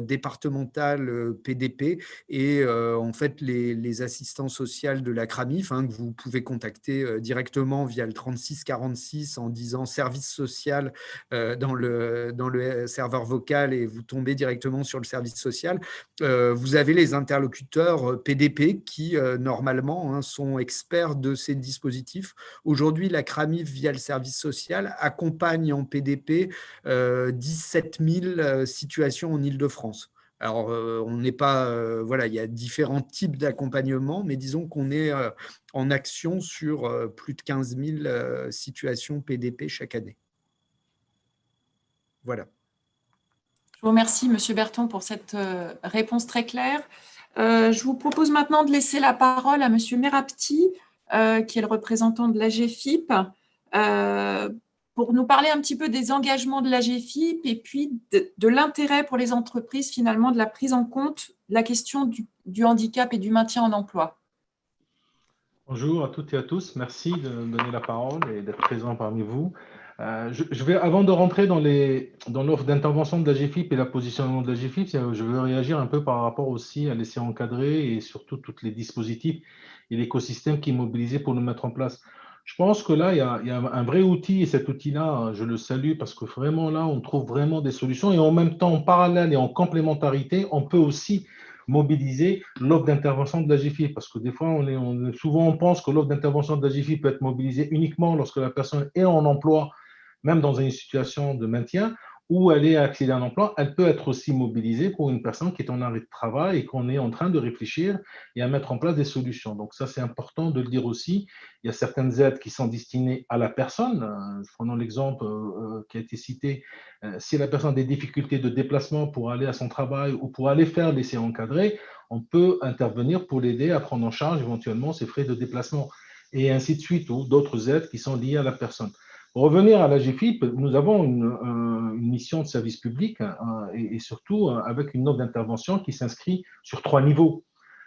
départementales PDP et en fait les assistants sociaux de la CRAMIF que vous pouvez contacter directement via le 3646 en disant service social dans le serveur vocal et vous tombez directement sur le service social. Vous avez les interlocuteurs PDP qui normalement sont experts de ces dispositifs. Aujourd'hui, la CRAMIF, via le service social, accompagne en PDP 17 000 situations en Île-de-France. Alors, on n'est pas… voilà, il y a différents types d'accompagnement, mais disons qu'on est en action sur plus de 15 000 situations PDP chaque année. Voilà. Je vous remercie, Monsieur Berton, pour cette réponse très claire. Je vous propose maintenant de laisser la parole à Monsieur Merapti, qui est le représentant de l'AGFIP, pour nous parler un petit peu des engagements de l'AGFIP et puis de l'intérêt pour les entreprises, finalement, de la prise en compte de la question du handicap et du maintien en emploi. Bonjour à toutes et à tous. Merci de me donner la parole et d'être présent parmi vous. Je vais, avant de rentrer dans l'offre d'intervention de l'AGFIP et la positionnement de l'AGFIP, je veux réagir un peu par rapport aussi à l'essai encadré et surtout tous les dispositifs et l'écosystème qui est mobilisé pour nous mettre en place. Je pense que là, il y a un vrai outil et cet outil-là, je le salue parce que vraiment là, on trouve vraiment des solutions et en même temps, en parallèle et en complémentarité, on peut aussi mobiliser l'offre d'intervention de l'AGFIP parce que des fois, souvent on pense que l'offre d'intervention de l'AGFIP peut être mobilisée uniquement lorsque la personne est en emploi, même dans une situation de maintien, où elle est accédée à un emploi, elle peut être aussi mobilisée pour une personne qui est en arrêt de travail et qu'on est en train de réfléchir et à mettre en place des solutions. Donc ça, c'est important de le dire aussi. Il y a certaines aides qui sont destinées à la personne. Prenons l'exemple qui a été cité. Si la personne a des difficultés de déplacement pour aller à son travail ou pour aller faire l'essai encadré, on peut intervenir pour l'aider à prendre en charge éventuellement ses frais de déplacement et ainsi de suite, ou d'autres aides qui sont liées à la personne. Pour revenir à l'AGFIP, nous avons une mission de service public et surtout avec une offre d'intervention qui s'inscrit sur 3 niveaux.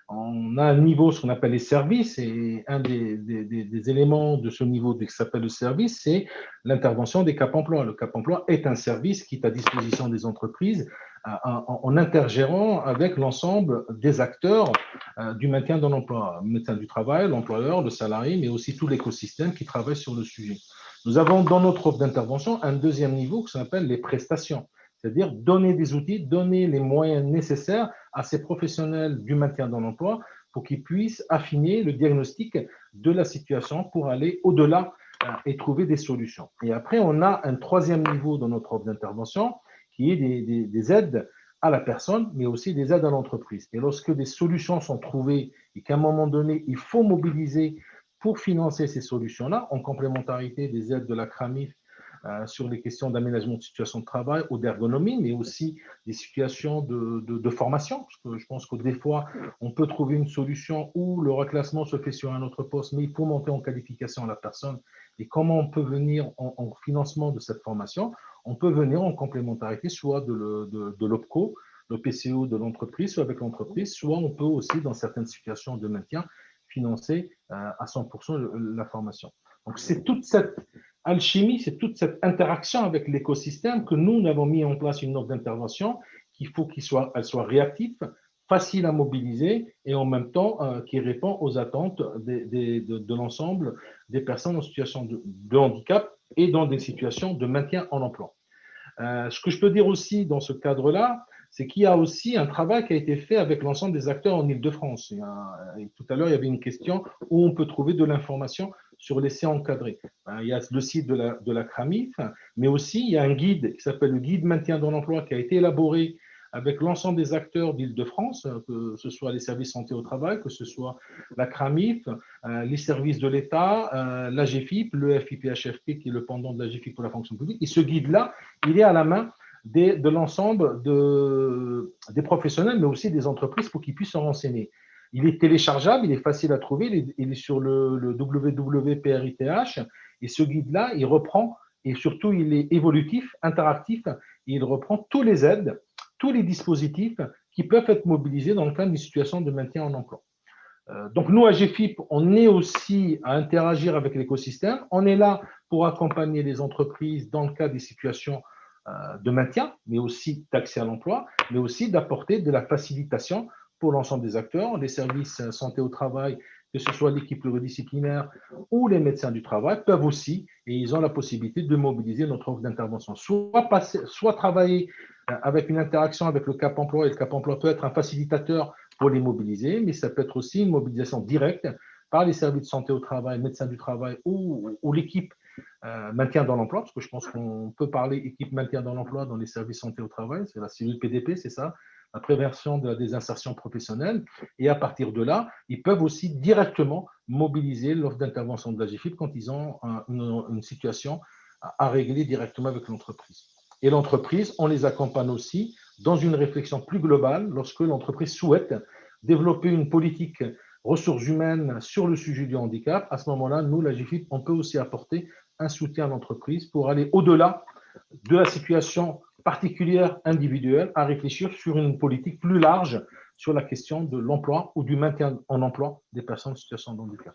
On a un niveau, ce qu'on appelle les services, et un des éléments de ce niveau qui s'appelle le service, c'est l'intervention des CAP emploi. Le CAP emploi est un service qui est à disposition des entreprises en intergérant avec l'ensemble des acteurs du maintien dans l'emploi, le médecin du travail, l'employeur, le salarié, mais aussi tout l'écosystème qui travaille sur le sujet. Nous avons dans notre offre d'intervention un deuxième niveau qui s'appelle les prestations, c'est-à-dire donner des outils, donner les moyens nécessaires à ces professionnels du maintien dans l'emploi pour qu'ils puissent affiner le diagnostic de la situation pour aller au-delà et trouver des solutions. Et après, on a un troisième niveau dans notre offre d'intervention qui est des aides à la personne, mais aussi des aides à l'entreprise. Et lorsque des solutions sont trouvées et qu'à un moment donné, il faut mobiliser pour financer ces solutions-là, en complémentarité des aides de la CRAMIF sur les questions d'aménagement de situation de travail ou d'ergonomie, mais aussi des situations de formation. Parce que je pense que des fois, on peut trouver une solution où le reclassement se fait sur un autre poste, mais il faut monter en qualification la personne. Et comment on peut venir en financement de cette formation? On peut venir en complémentarité, soit de l'OPCO, le PCO de l'entreprise, soit avec l'entreprise, soit on peut aussi, dans certaines situations de maintien, financer à 100% la formation. Donc, c'est toute cette alchimie, c'est toute cette interaction avec l'écosystème que nous avons mis en place une offre d'intervention qu'il faut qu'elle soit réactive, facile à mobiliser et en même temps qui répond aux attentes de l'ensemble des personnes en situation de handicap et dans des situations de maintien en emploi. Ce que je peux dire aussi dans ce cadre-là, c'est qu'il y a aussi un travail qui a été fait avec l'ensemble des acteurs en Île-de-France. Tout à l'heure, il y avait une question où on peut trouver de l'information sur l'essai encadré. Il y a le site de la CRAMIF, mais aussi il y a un guide qui s'appelle le guide maintien dans l'emploi qui a été élaboré avec l'ensemble des acteurs d'Île-de-France, que ce soit les services santé au travail, que ce soit la CRAMIF, les services de l'État, l'AGFIP, le FIPHFP qui est le pendant de l'AGFIP pour la fonction publique. Et ce guide-là, il est à la main de l'ensemble des professionnels, mais aussi des entreprises pour qu'ils puissent se renseigner. Il est téléchargeable, il est facile à trouver, il est sur le www.prith, et ce guide-là, il reprend, et surtout, il est évolutif, interactif, et il reprend tous les aides, tous les dispositifs qui peuvent être mobilisés dans le cadre d'une situation de maintien en emploi. Donc, nous, à GFIP, on est aussi à interagir avec l'écosystème. On est là pour accompagner les entreprises dans le cadre des situations de maintien, mais aussi d'accès à l'emploi, mais aussi d'apporter de la facilitation pour l'ensemble des acteurs, les services santé au travail, que ce soit l'équipe pluridisciplinaire ou les médecins du travail, peuvent aussi, et ils ont la possibilité de mobiliser notre offre d'intervention. Soit travailler avec une interaction avec le Cap Emploi, et le Cap Emploi peut être un facilitateur pour les mobiliser, mais ça peut être aussi une mobilisation directe par les services de santé au travail, médecins du travail ou l'équipe maintien dans l'emploi, parce que je pense qu'on peut parler équipe maintien dans l'emploi dans les services santé au travail, c'est la cellule PDP, c'est ça, la prévention de la désinsertion professionnelle. Et à partir de là, ils peuvent aussi directement mobiliser l'offre d'intervention de la GFIP quand ils ont une situation à régler directement avec l'entreprise. Et l'entreprise, on les accompagne aussi dans une réflexion plus globale lorsque l'entreprise souhaite développer une politique ressources humaines sur le sujet du handicap. À ce moment-là, nous, la GFIP, on peut aussi apporter un soutien à l'entreprise pour aller au-delà de la situation particulière individuelle, à réfléchir sur une politique plus large sur la question de l'emploi ou du maintien en emploi des personnes en situation de handicap.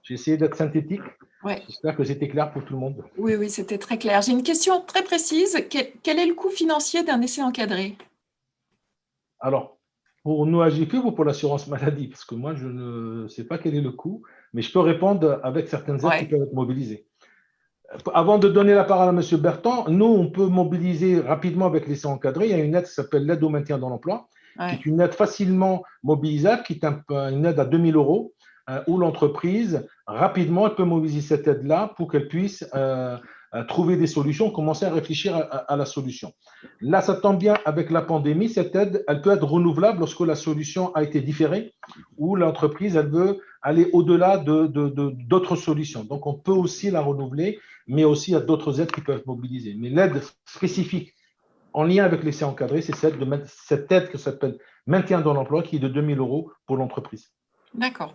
J'ai essayé d'être synthétique. Ouais. J'espère que c'était clair pour tout le monde. Oui, oui, c'était très clair. J'ai une question très précise. Quel est le coût financier d'un essai encadré? Alors, pour nous à GFIP ou pour l'assurance maladie? Parce que moi, je ne sais pas quel est le coût, mais je peux répondre avec certaines aides qui peuvent être mobilisées. Avant de donner la parole à M. Bertrand, nous, on peut mobiliser rapidement avec l'essai encadré. Il y a une aide qui s'appelle l'aide au maintien dans l'emploi, qui est une aide facilement mobilisable, qui est une aide à 2 000 €, où l'entreprise, rapidement, elle peut mobiliser cette aide-là pour qu'elle puisse trouver des solutions, commencer à réfléchir à la solution. Là, ça tombe bien avec la pandémie, cette aide, elle peut être renouvelable lorsque la solution a été différée ou l'entreprise, elle veut aller au-delà d'autres solutions. Donc, on peut aussi la renouveler, mais aussi il y a d'autres aides qui peuvent être mobilisées. Mais l'aide spécifique en lien avec l'essai encadré, c'est cette aide qui s'appelle maintien dans l'emploi qui est de 2 000 € pour l'entreprise. D'accord.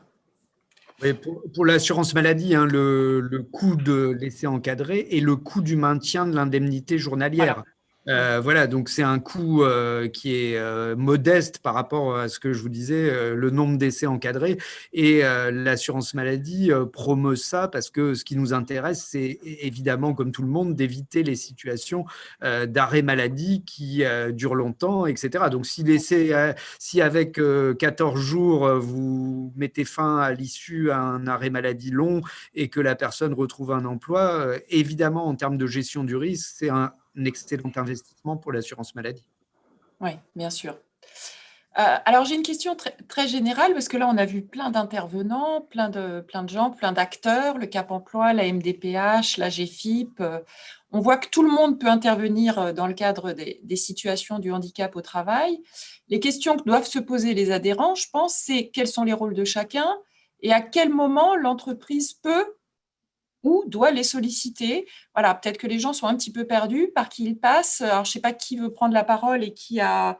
Oui, pour l'assurance maladie, hein, le coût de l'essai encadré et le coût du maintien de l'indemnité journalière. Voilà, donc c'est un coût qui est modeste par rapport à ce que je vous disais, le nombre d'essais encadrés. Et l'assurance maladie promeut ça parce que ce qui nous intéresse, c'est évidemment, comme tout le monde, d'éviter les situations d'arrêt maladie qui durent longtemps, etc. Donc si avec 14 jours, vous mettez fin à l'issue à un arrêt maladie long et que la personne retrouve un emploi, évidemment, en termes de gestion du risque, c'est un excellent investissement pour l'assurance maladie. Oui, bien sûr. Alors, j'ai une question très, très générale, parce que là, on a vu plein d'intervenants, plein de gens, plein d'acteurs, le Cap Emploi, la MDPH, la GFIP. On voit que tout le monde peut intervenir dans le cadre des situations du handicap au travail. Les questions que doivent se poser les adhérents, je pense, c'est quels sont les rôles de chacun et à quel moment l'entreprise peut ou doit les solliciter. Voilà, peut-être que les gens sont un petit peu perdus, par qui ils passent. Alors, je ne sais pas qui veut prendre la parole et qui a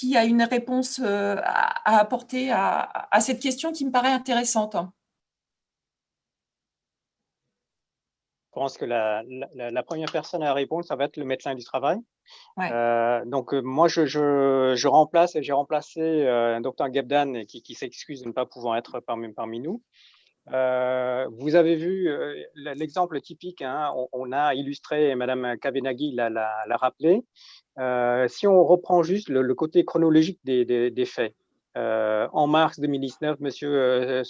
une réponse à apporter à cette question qui me paraît intéressante. Je pense que la première personne à répondre, ça va être le médecin du travail. Ouais. Donc, moi, je remplace et j'ai remplacé un docteur Gebdan qui s'excuse de ne pas pouvoir être parmi nous. Vous avez vu l'exemple typique, hein, on a illustré, Madame Kavenaghi l'a rappelé. Si on reprend juste le côté chronologique des faits, en mars 2019, M.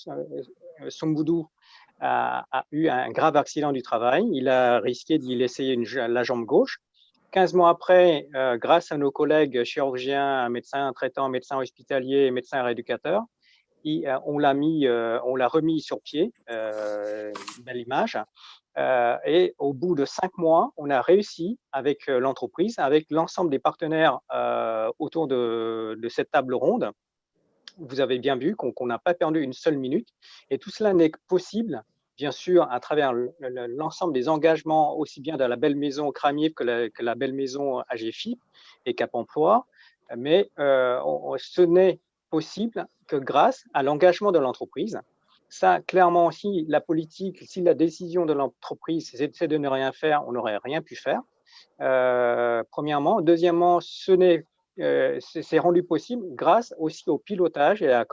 Somboudou a eu un grave accident du travail. Il a risqué d'y laisser la jambe gauche. 15 mois après, grâce à nos collègues chirurgiens, médecins traitants, médecins hospitaliers, médecins rééducateurs, on l'a remis sur pied, belle image. Et au bout de 5 mois, on a réussi avec l'entreprise, avec l'ensemble des partenaires autour de cette table ronde. Vous avez bien vu qu'on n'a pas perdu une seule minute. Et tout cela n'est possible bien sûr, à travers l'ensemble des engagements, aussi bien de la belle maison CRAMIF que la belle maison AGFIP et Cap Emploi, mais ce n'est possible que grâce à l'engagement de l'entreprise. Ça, clairement aussi, la politique, si la décision de l'entreprise, c'est de ne rien faire, on n'aurait rien pu faire, premièrement. Deuxièmement, c'est rendu possible grâce aussi au pilotage et à la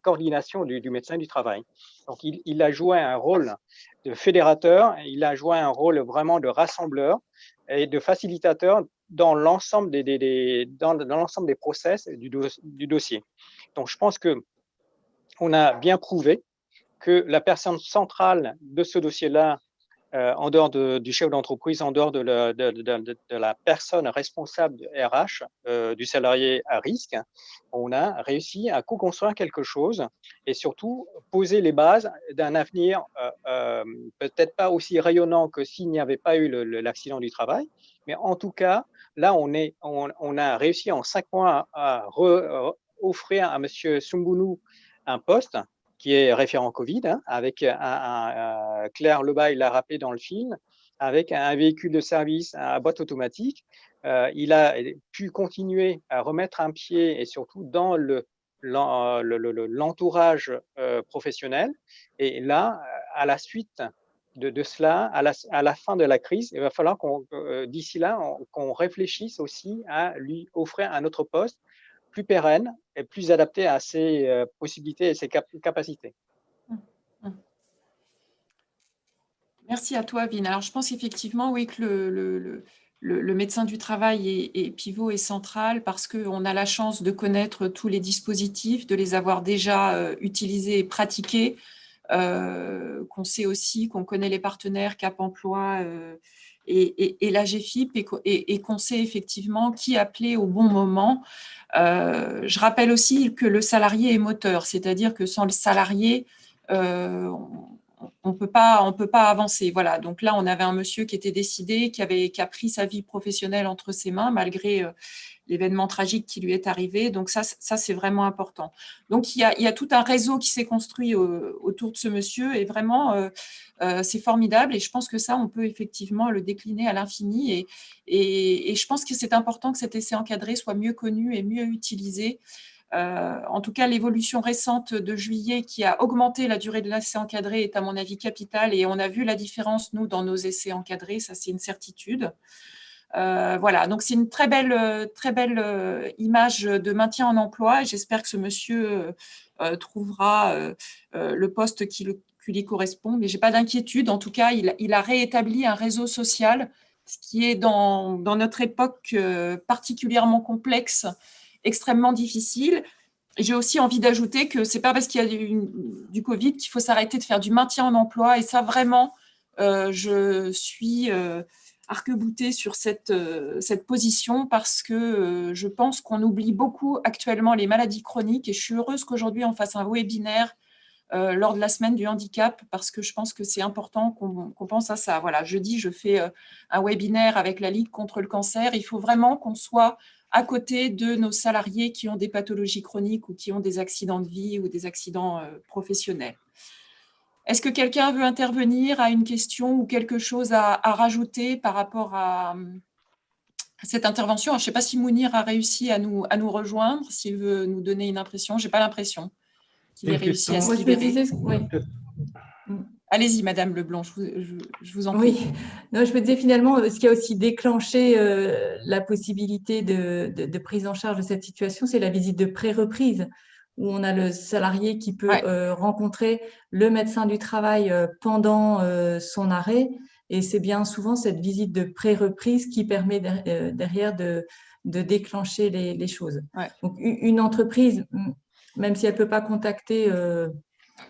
coordination du médecin du travail. Donc, il a joué un rôle de fédérateur, il a joué un rôle vraiment de rassembleur et de facilitateur dans l'ensemble des process du dossier. Donc, je pense qu'on a bien prouvé que la personne centrale de ce dossier-là, en dehors du chef d'entreprise, en dehors de la personne responsable de RH, du salarié à risque, on a réussi à co-construire quelque chose et surtout poser les bases d'un avenir peut-être pas aussi rayonnant que s'il n'y avait pas eu l'accident du travail, mais en tout cas, là, on a réussi en 5 mois à offrir à M. Soumbounou un poste qui est référent Covid, avec Claire Lebaille l'a rappelé dans le film, avec un véhicule de service à boîte automatique. Il a pu continuer à remettre un pied et surtout dans l'entourage professionnel. Et là, à la suite de cela, à la fin de la crise, il va falloir d'ici là, qu'on réfléchisse aussi à lui offrir un autre poste plus pérenne et plus adapté à ses possibilités et ses capacités. Merci à toi, Vin. Alors, je pense effectivement, oui, que le médecin du travail est pivot et central parce qu'on a la chance de connaître tous les dispositifs, de les avoir déjà utilisés et pratiqués, qu'on sait aussi, qu'on connaît les partenaires Cap Emploi et l'AGFIP et qu'on sait effectivement qui appeler au bon moment. Je rappelle aussi que le salarié est moteur, c'est-à-dire que sans le salarié, on peut pas avancer. Voilà. Donc là, on avait un monsieur qui était décidé, qui a pris sa vie professionnelle entre ses mains malgré l'événement tragique qui lui est arrivé. Donc ça c'est vraiment important. Donc il y a tout un réseau qui s'est construit autour de ce monsieur et vraiment c'est formidable. Et je pense que ça, on peut effectivement le décliner à l'infini. Et je pense que c'est important que cet essai encadré soit mieux connu et mieux utilisé. En tout cas, l'évolution récente de juillet qui a augmenté la durée de l'essai encadré est à mon avis capitale et on a vu la différence, nous, dans nos essais encadrés, ça c'est une certitude. Voilà, donc c'est une très belle image de maintien en emploi et j'espère que ce monsieur trouvera le poste qui lui correspond, mais je n'ai pas d'inquiétude. En tout cas, il a réétabli un réseau social, ce qui est dans notre époque particulièrement complexe, extrêmement difficile. J'ai aussi envie d'ajouter que ce n'est pas parce qu'il y a du Covid qu'il faut s'arrêter de faire du maintien en emploi. Et ça, vraiment, je suis arc-boutée sur cette position parce que je pense qu'on oublie beaucoup actuellement les maladies chroniques. Et je suis heureuse qu'aujourd'hui, on fasse un webinaire lors de la semaine du handicap parce que je pense que c'est important qu'on pense à ça. Voilà, jeudi, je fais un webinaire avec la Ligue contre le cancer. Il faut vraiment qu'on soit à côté de nos salariés qui ont des pathologies chroniques ou qui ont des accidents de vie ou des accidents professionnels. Est-ce que quelqu'un veut intervenir à une question ou quelque chose à rajouter par rapport à cette intervention? Je ne sais pas si Mounir a réussi à nous rejoindre, s'il veut nous donner une impression. Je n'ai pas l'impression qu'il ait réussi à se libérer. Allez-y, Madame Leblanc, je vous en prie. Oui, non, je me disais finalement, ce qui a aussi déclenché la possibilité de prise en charge de cette situation, c'est la visite de pré-reprise, où on a le salarié qui peut rencontrer le médecin du travail pendant son arrêt. Et c'est bien souvent cette visite de pré-reprise qui permet derrière de déclencher les choses. Ouais. Donc, une entreprise, même si elle ne peut pas contacter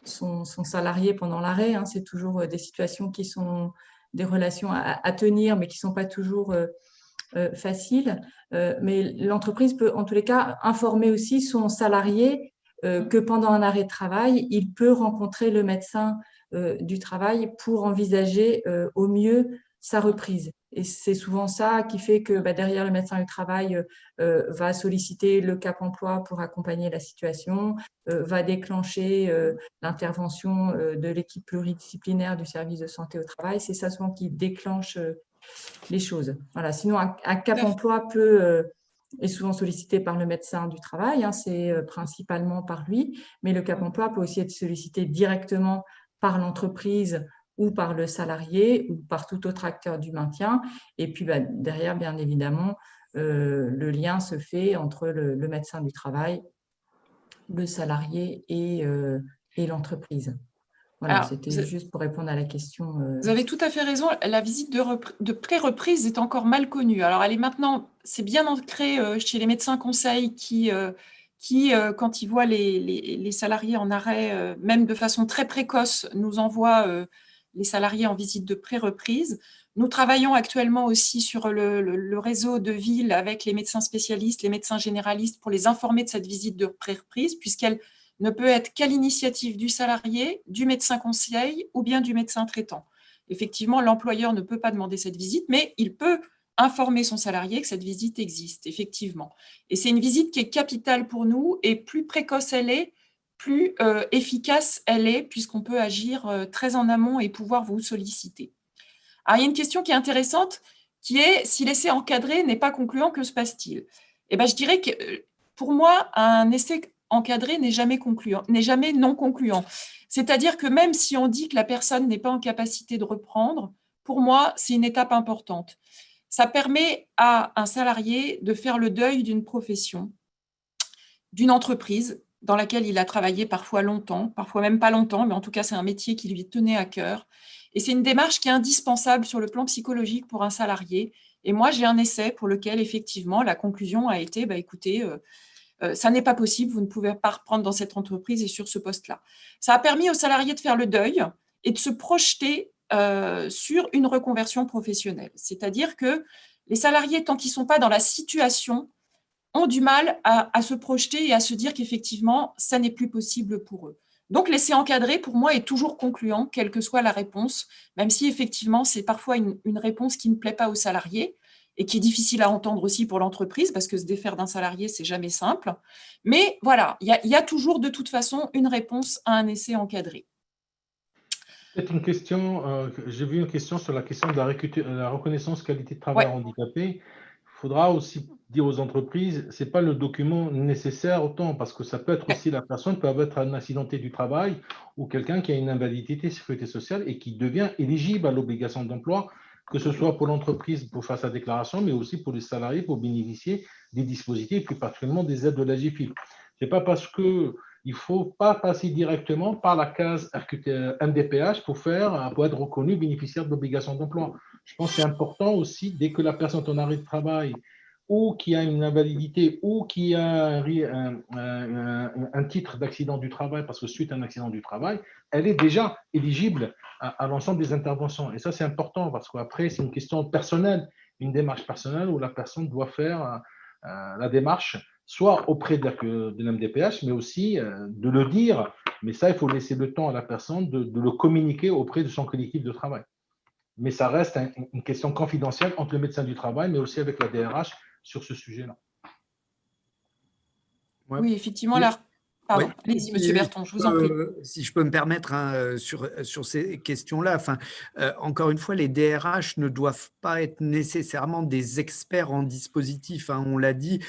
son salarié pendant l'arrêt, c'est toujours des situations qui sont des relations à tenir, mais qui ne sont pas toujours faciles. Mais l'entreprise peut, en tous les cas, informer aussi son salarié que pendant un arrêt de travail, il peut rencontrer le médecin du travail pour envisager au mieux sa reprise. Et c'est souvent ça qui fait que derrière, le médecin du travail va solliciter le Cap emploi pour accompagner la situation, va déclencher l'intervention de l'équipe pluridisciplinaire du service de santé au travail. C'est ça souvent qui déclenche les choses. Voilà. Sinon, un Cap emploi est souvent sollicité par le médecin du travail, hein, c'est principalement par lui, mais le Cap emploi peut aussi être sollicité directement par l'entreprise ou par le salarié ou par tout autre acteur du maintien. Et puis derrière, bien évidemment, le lien se fait entre le médecin du travail, le salarié et l'entreprise. Voilà, c'était juste pour répondre à la question. Vous avez tout à fait raison. La visite de pré-reprise est encore mal connue. Alors, elle est maintenant, c'est bien ancré chez les médecins conseils qui quand ils voient les salariés en arrêt, même de façon très précoce, nous envoient les salariés en visite de pré-reprise. Nous travaillons actuellement aussi sur le réseau de ville avec les médecins spécialistes, les médecins généralistes pour les informer de cette visite de pré-reprise, puisqu'elle ne peut être qu'à l'initiative du salarié, du médecin conseil ou bien du médecin traitant. Effectivement, l'employeur ne peut pas demander cette visite, mais il peut informer son salarié que cette visite existe, effectivement. Et c'est une visite qui est capitale pour nous, et plus précoce elle est, plus efficace elle est, puisqu'on peut agir très en amont et pouvoir vous solliciter. Alors, il y a une question qui est intéressante, qui est, si l'essai encadré n'est pas concluant, que se passe-t-il? Eh bien, je dirais que, pour moi, un essai encadré n'est jamais non concluant. C'est-à-dire que même si on dit que la personne n'est pas en capacité de reprendre, pour moi, c'est une étape importante. Ça permet à un salarié de faire le deuil d'une profession, d'une entreprise dans laquelle il a travaillé parfois longtemps, parfois même pas longtemps, mais en tout cas, c'est un métier qui lui tenait à cœur. Et c'est une démarche qui est indispensable sur le plan psychologique pour un salarié. Et moi, j'ai un essai pour lequel, effectivement, la conclusion a été, écoutez, ça n'est pas possible, vous ne pouvez pas reprendre dans cette entreprise et sur ce poste-là. Ça a permis aux salariés de faire le deuil et de se projeter sur une reconversion professionnelle. C'est-à-dire que les salariés, tant qu'ils ne sont pas dans la situation, ont du mal à se projeter et à se dire qu'effectivement, ça n'est plus possible pour eux. Donc, l'essai encadré, pour moi, est toujours concluant, quelle que soit la réponse, même si effectivement, c'est parfois une réponse qui ne plaît pas aux salariés et qui est difficile à entendre aussi pour l'entreprise, parce que se défaire d'un salarié, c'est jamais simple. Mais voilà, il y a toujours de toute façon une réponse à un essai encadré. C'est une question, j'ai vu une question sur la question de la reconnaissance qualité de travail handicapé. Il faudra aussi dire aux entreprises, ce n'est pas le document nécessaire autant, parce que ça peut être aussi, la personne peut être un accidenté du travail ou quelqu'un qui a une invalidité sécurité sociale et qui devient éligible à l'obligation d'emploi, que ce soit pour l'entreprise pour faire sa déclaration, mais aussi pour les salariés pour bénéficier des dispositifs, plus particulièrement des aides de la GFIP. Ce n'est pas parce qu'il ne faut pas passer directement par la case MDPH pour être reconnu bénéficiaire de l'obligation d'emploi. Je pense que c'est important aussi, dès que la personne est en arrêt de travail ou qui a une invalidité ou qui a un titre d'accident du travail, parce que suite à un accident du travail, elle est déjà éligible à l'ensemble des interventions. Et ça, c'est important parce qu'après, c'est une question personnelle, une démarche personnelle où la personne doit faire la démarche, soit auprès de l'MDPH, mais aussi de le dire. Mais ça, il faut laisser le temps à la personne de le communiquer auprès de son collectif de travail. Mais ça reste une question confidentielle entre le médecin du travail, mais aussi avec la DRH sur ce sujet-là. Oui, effectivement, là. Pardon, allez-y, Monsieur Berton, je vous en prie. Si je peux me permettre sur ces questions-là, encore une fois, les DRH ne doivent pas être nécessairement des experts en dispositif. On l'a dit,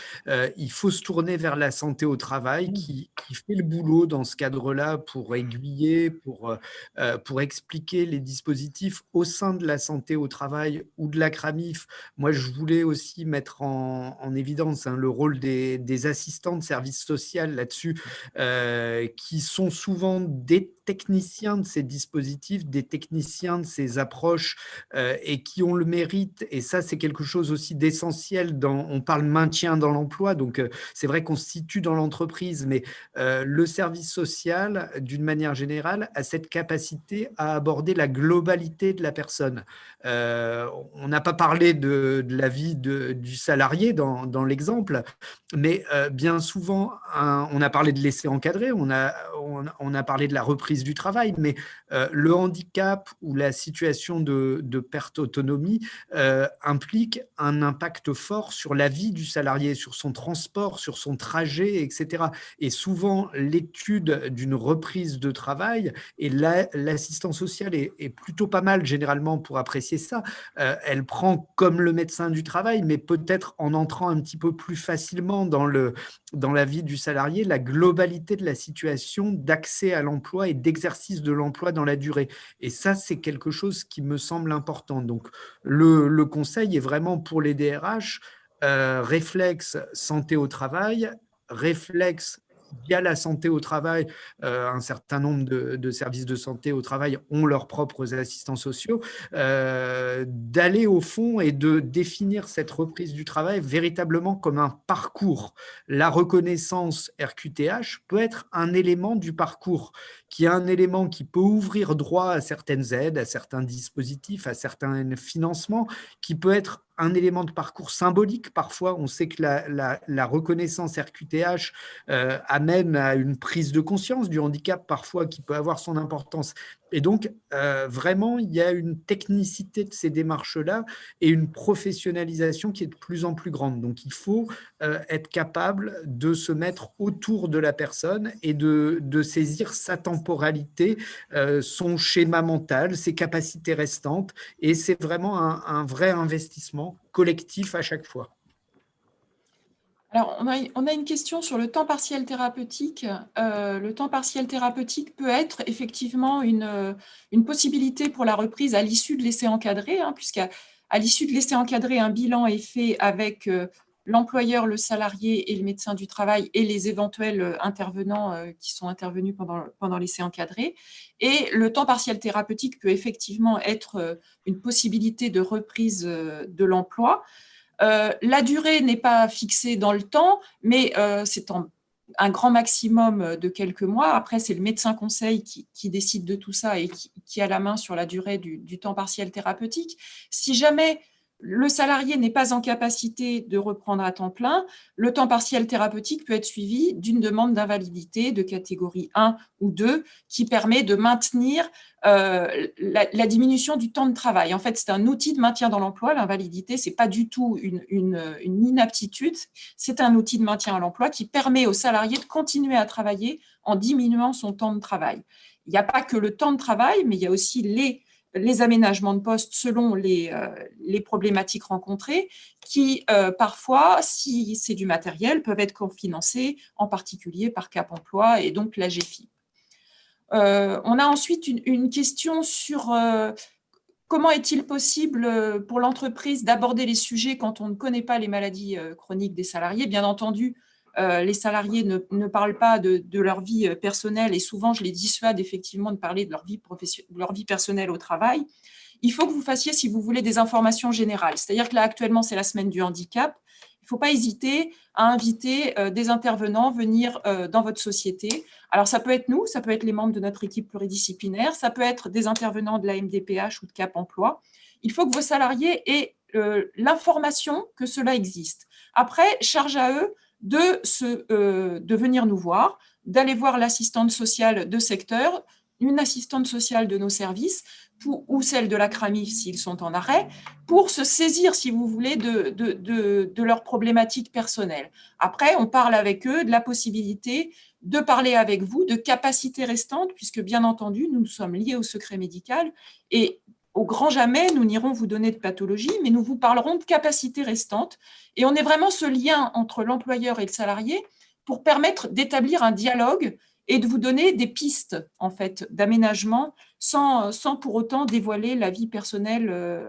il faut se tourner vers la santé au travail qui fait le boulot dans ce cadre-là pour aiguiller, pour expliquer les dispositifs au sein de la santé au travail ou de la CRAMIF. Moi, je voulais aussi mettre en évidence le rôle des assistants de service social là-dessus, qui sont souvent des techniciens de ces dispositifs, des techniciens de ces approches et qui ont le mérite, et ça c'est quelque chose aussi d'essentiel, on parle maintien dans l'emploi, donc c'est vrai qu'on se situe dans l'entreprise, mais le service social, d'une manière générale, a cette capacité à aborder la globalité de la personne. On n'a pas parlé de la vie du salarié dans l'exemple, mais bien souvent, on a parlé de l'essai l'essai encadré, on a parlé de la reprise du travail, mais le handicap ou la situation de perte d'autonomie implique un impact fort sur la vie du salarié, sur son transport, sur son trajet, etc. Et souvent, l'étude d'une reprise de travail, et l'assistance sociale est plutôt pas mal généralement pour apprécier ça, elle prend comme le médecin du travail, mais peut-être en entrant un petit peu plus facilement dans la vie du salarié, la globalité de la situation d'accès à l'emploi et d'exercice de l'emploi dans la durée. Et ça, c'est quelque chose qui me semble important. Donc, le conseil est vraiment pour les DRH, réflexe santé au travail, réflexe via la santé au travail, un certain nombre de services de santé au travail ont leurs propres assistants sociaux, d'aller au fond et de définir cette reprise du travail véritablement comme un parcours. La reconnaissance RQTH peut être un élément du parcours, qui est un élément qui peut ouvrir droit à certaines aides, à certains dispositifs, à certains financements, qui peut être un élément de parcours symbolique. Parfois, on sait que la reconnaissance RQTH amène à une prise de conscience du handicap, parfois, qui peut avoir son importance. Et donc, vraiment, il y a une technicité de ces démarches-là et une professionnalisation qui est de plus en plus grande. Donc, il faut être capable de se mettre autour de la personne et de saisir sa temporalité, son schéma mental, ses capacités restantes. Et c'est vraiment un vrai investissement collectif à chaque fois. Alors, on a une question sur le temps partiel thérapeutique. Le temps partiel thérapeutique peut être effectivement une possibilité pour la reprise à l'issue de l'essai encadré, puisqu'à l'issue de l'essai encadré, un bilan est fait avec l'employeur, le salarié et le médecin du travail et les éventuels intervenants qui sont intervenus pendant l'essai encadré. Et le temps partiel thérapeutique peut effectivement être une possibilité de reprise de l'emploi. La durée n'est pas fixée dans le temps, mais c'est un grand maximum de quelques mois. Après, c'est le médecin conseil qui décide de tout ça et qui a la main sur la durée du temps partiel thérapeutique. Si jamais le salarié n'est pas en capacité de reprendre à temps plein, le temps partiel thérapeutique peut être suivi d'une demande d'invalidité de catégorie 1 ou 2 qui permet de maintenir la diminution du temps de travail. En fait, c'est un outil de maintien dans l'emploi. L'invalidité, ce n'est pas du tout une inaptitude, c'est un outil de maintien à l'emploi qui permet au salarié de continuer à travailler en diminuant son temps de travail. Il n'y a pas que le temps de travail, mais il y a aussi les aménagements de poste selon les problématiques rencontrées qui, parfois, si c'est du matériel, peuvent être cofinancés, en particulier par Cap Emploi et donc la GFIP. On a ensuite une question sur comment est-il possible pour l'entreprise d'aborder les sujets quand on ne connaît pas les maladies chroniques des salariés. Bien entendu, les salariés ne parlent pas de leur vie personnelle et souvent, je les dissuade effectivement de parler de leur vie personnelle au travail. Il faut que vous fassiez, si vous voulez, des informations générales. C'est-à-dire que là, actuellement, c'est la semaine du handicap. Il ne faut pas hésiter à inviter des intervenants venir dans votre société. Alors, ça peut être nous, ça peut être les membres de notre équipe pluridisciplinaire, ça peut être des intervenants de la MDPH ou de Cap Emploi. Il faut que vos salariés aient l'information que cela existe. Après, charge à eux de venir nous voir, d'aller voir l'assistante sociale de secteur, une assistante sociale de nos services ou celle de la CRAMIF s'ils sont en arrêt, pour se saisir, si vous voulez, de leurs problématiques personnelles. Après, on parle avec eux de la possibilité de parler avec vous de capacités restantes, puisque bien entendu, nous sommes liés au secret médical et au grand jamais, nous n'irons vous donner de pathologie, mais nous vous parlerons de capacités restantes. Et on est vraiment ce lien entre l'employeur et le salarié pour permettre d'établir un dialogue et de vous donner des pistes en fait, d'aménagement sans pour autant dévoiler la vie personnelle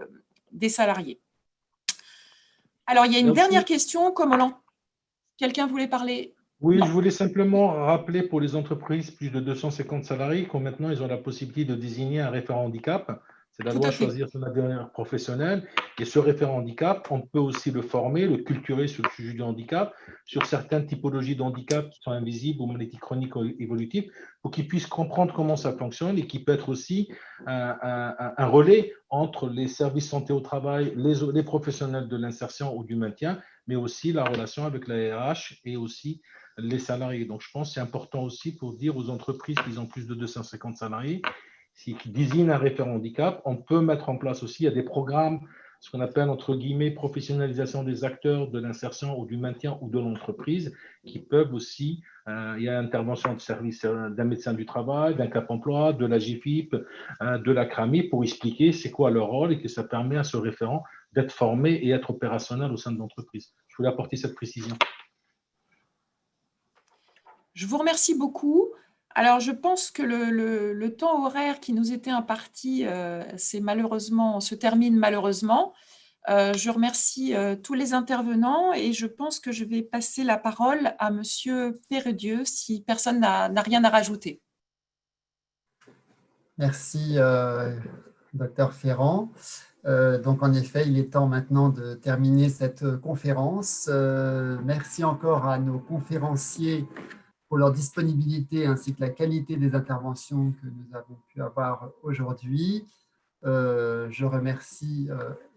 des salariés. Alors, il y a une dernière question. Quelqu'un voulait parler? Oui, je voulais simplement rappeler pour les entreprises plus de 250 salariés que maintenant, ils ont la possibilité de désigner un référent handicap. C'est la loi choisir son avenir professionnel. Et ce référent handicap, on peut aussi le former, le culturer sur le sujet du handicap, sur certaines typologies de handicap qui sont invisibles ou maladies chroniques ou évolutives, pour qu'il puisse comprendre comment ça fonctionne et qui peut être aussi un relais entre les services santé au travail, les professionnels de l'insertion ou du maintien, mais aussi la relation avec la RH et aussi les salariés. Donc, je pense que c'est important aussi pour dire aux entreprises qui ont plus de 250 salariés, qui désignent un référent handicap, on peut mettre en place aussi, il y a des programmes, ce qu'on appelle, entre guillemets, professionnalisation des acteurs de l'insertion ou du maintien ou de l'entreprise, qui peuvent aussi, il y a intervention de service d'un médecin du travail, d'un Cap emploi, de la GFIP, de la CRAMI, pour expliquer c'est quoi leur rôle et que ça permet à ce référent d'être formé et être opérationnel au sein de l'entreprise. Je voulais apporter cette précision. Je vous remercie beaucoup. Alors, je pense que le temps horaire qui nous était imparti se termine malheureusement. Je remercie tous les intervenants et je pense que je vais passer la parole à Monsieur Perredieu si personne n'a rien à rajouter. Merci, Dr Ferrand. Donc, en effet, il est temps maintenant de terminer cette conférence. Merci encore à nos conférenciers pour leur disponibilité ainsi que la qualité des interventions que nous avons pu avoir aujourd'hui. Je remercie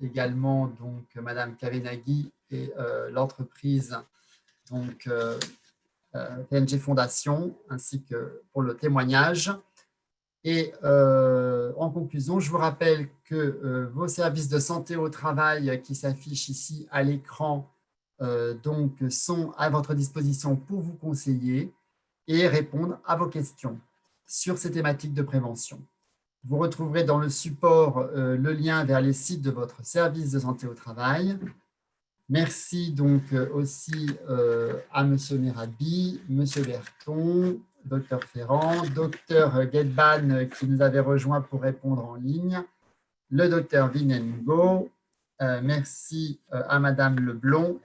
également donc Madame Kavenaghi et l'entreprise PNG Fondation ainsi que pour le témoignage. Et en conclusion, je vous rappelle que vos services de santé au travail qui s'affichent ici à l'écran donc sont à votre disposition pour vous conseiller et répondre à vos questions sur ces thématiques de prévention. Vous retrouverez dans le support le lien vers les sites de votre service de santé au travail. Merci donc aussi à M. Merabi, M. Berton, Dr Ferrand, Dr Guedban qui nous avait rejoint pour répondre en ligne, le Dr Vinengo, merci à Mme Leblond.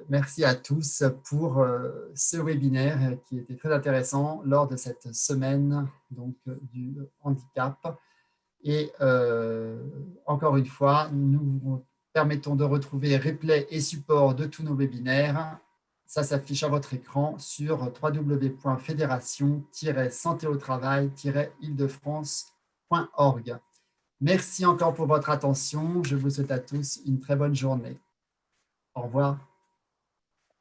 Merci à tous pour ce webinaire qui était très intéressant lors de cette semaine donc, du handicap. Et encore une fois, nous vous permettons de retrouver replay et support de tous nos webinaires. Ça s'affiche à votre écran sur www.fédération-santé-au-travail-île-de-france.org. Merci encore pour votre attention. Je vous souhaite à tous une très bonne journée. Au revoir.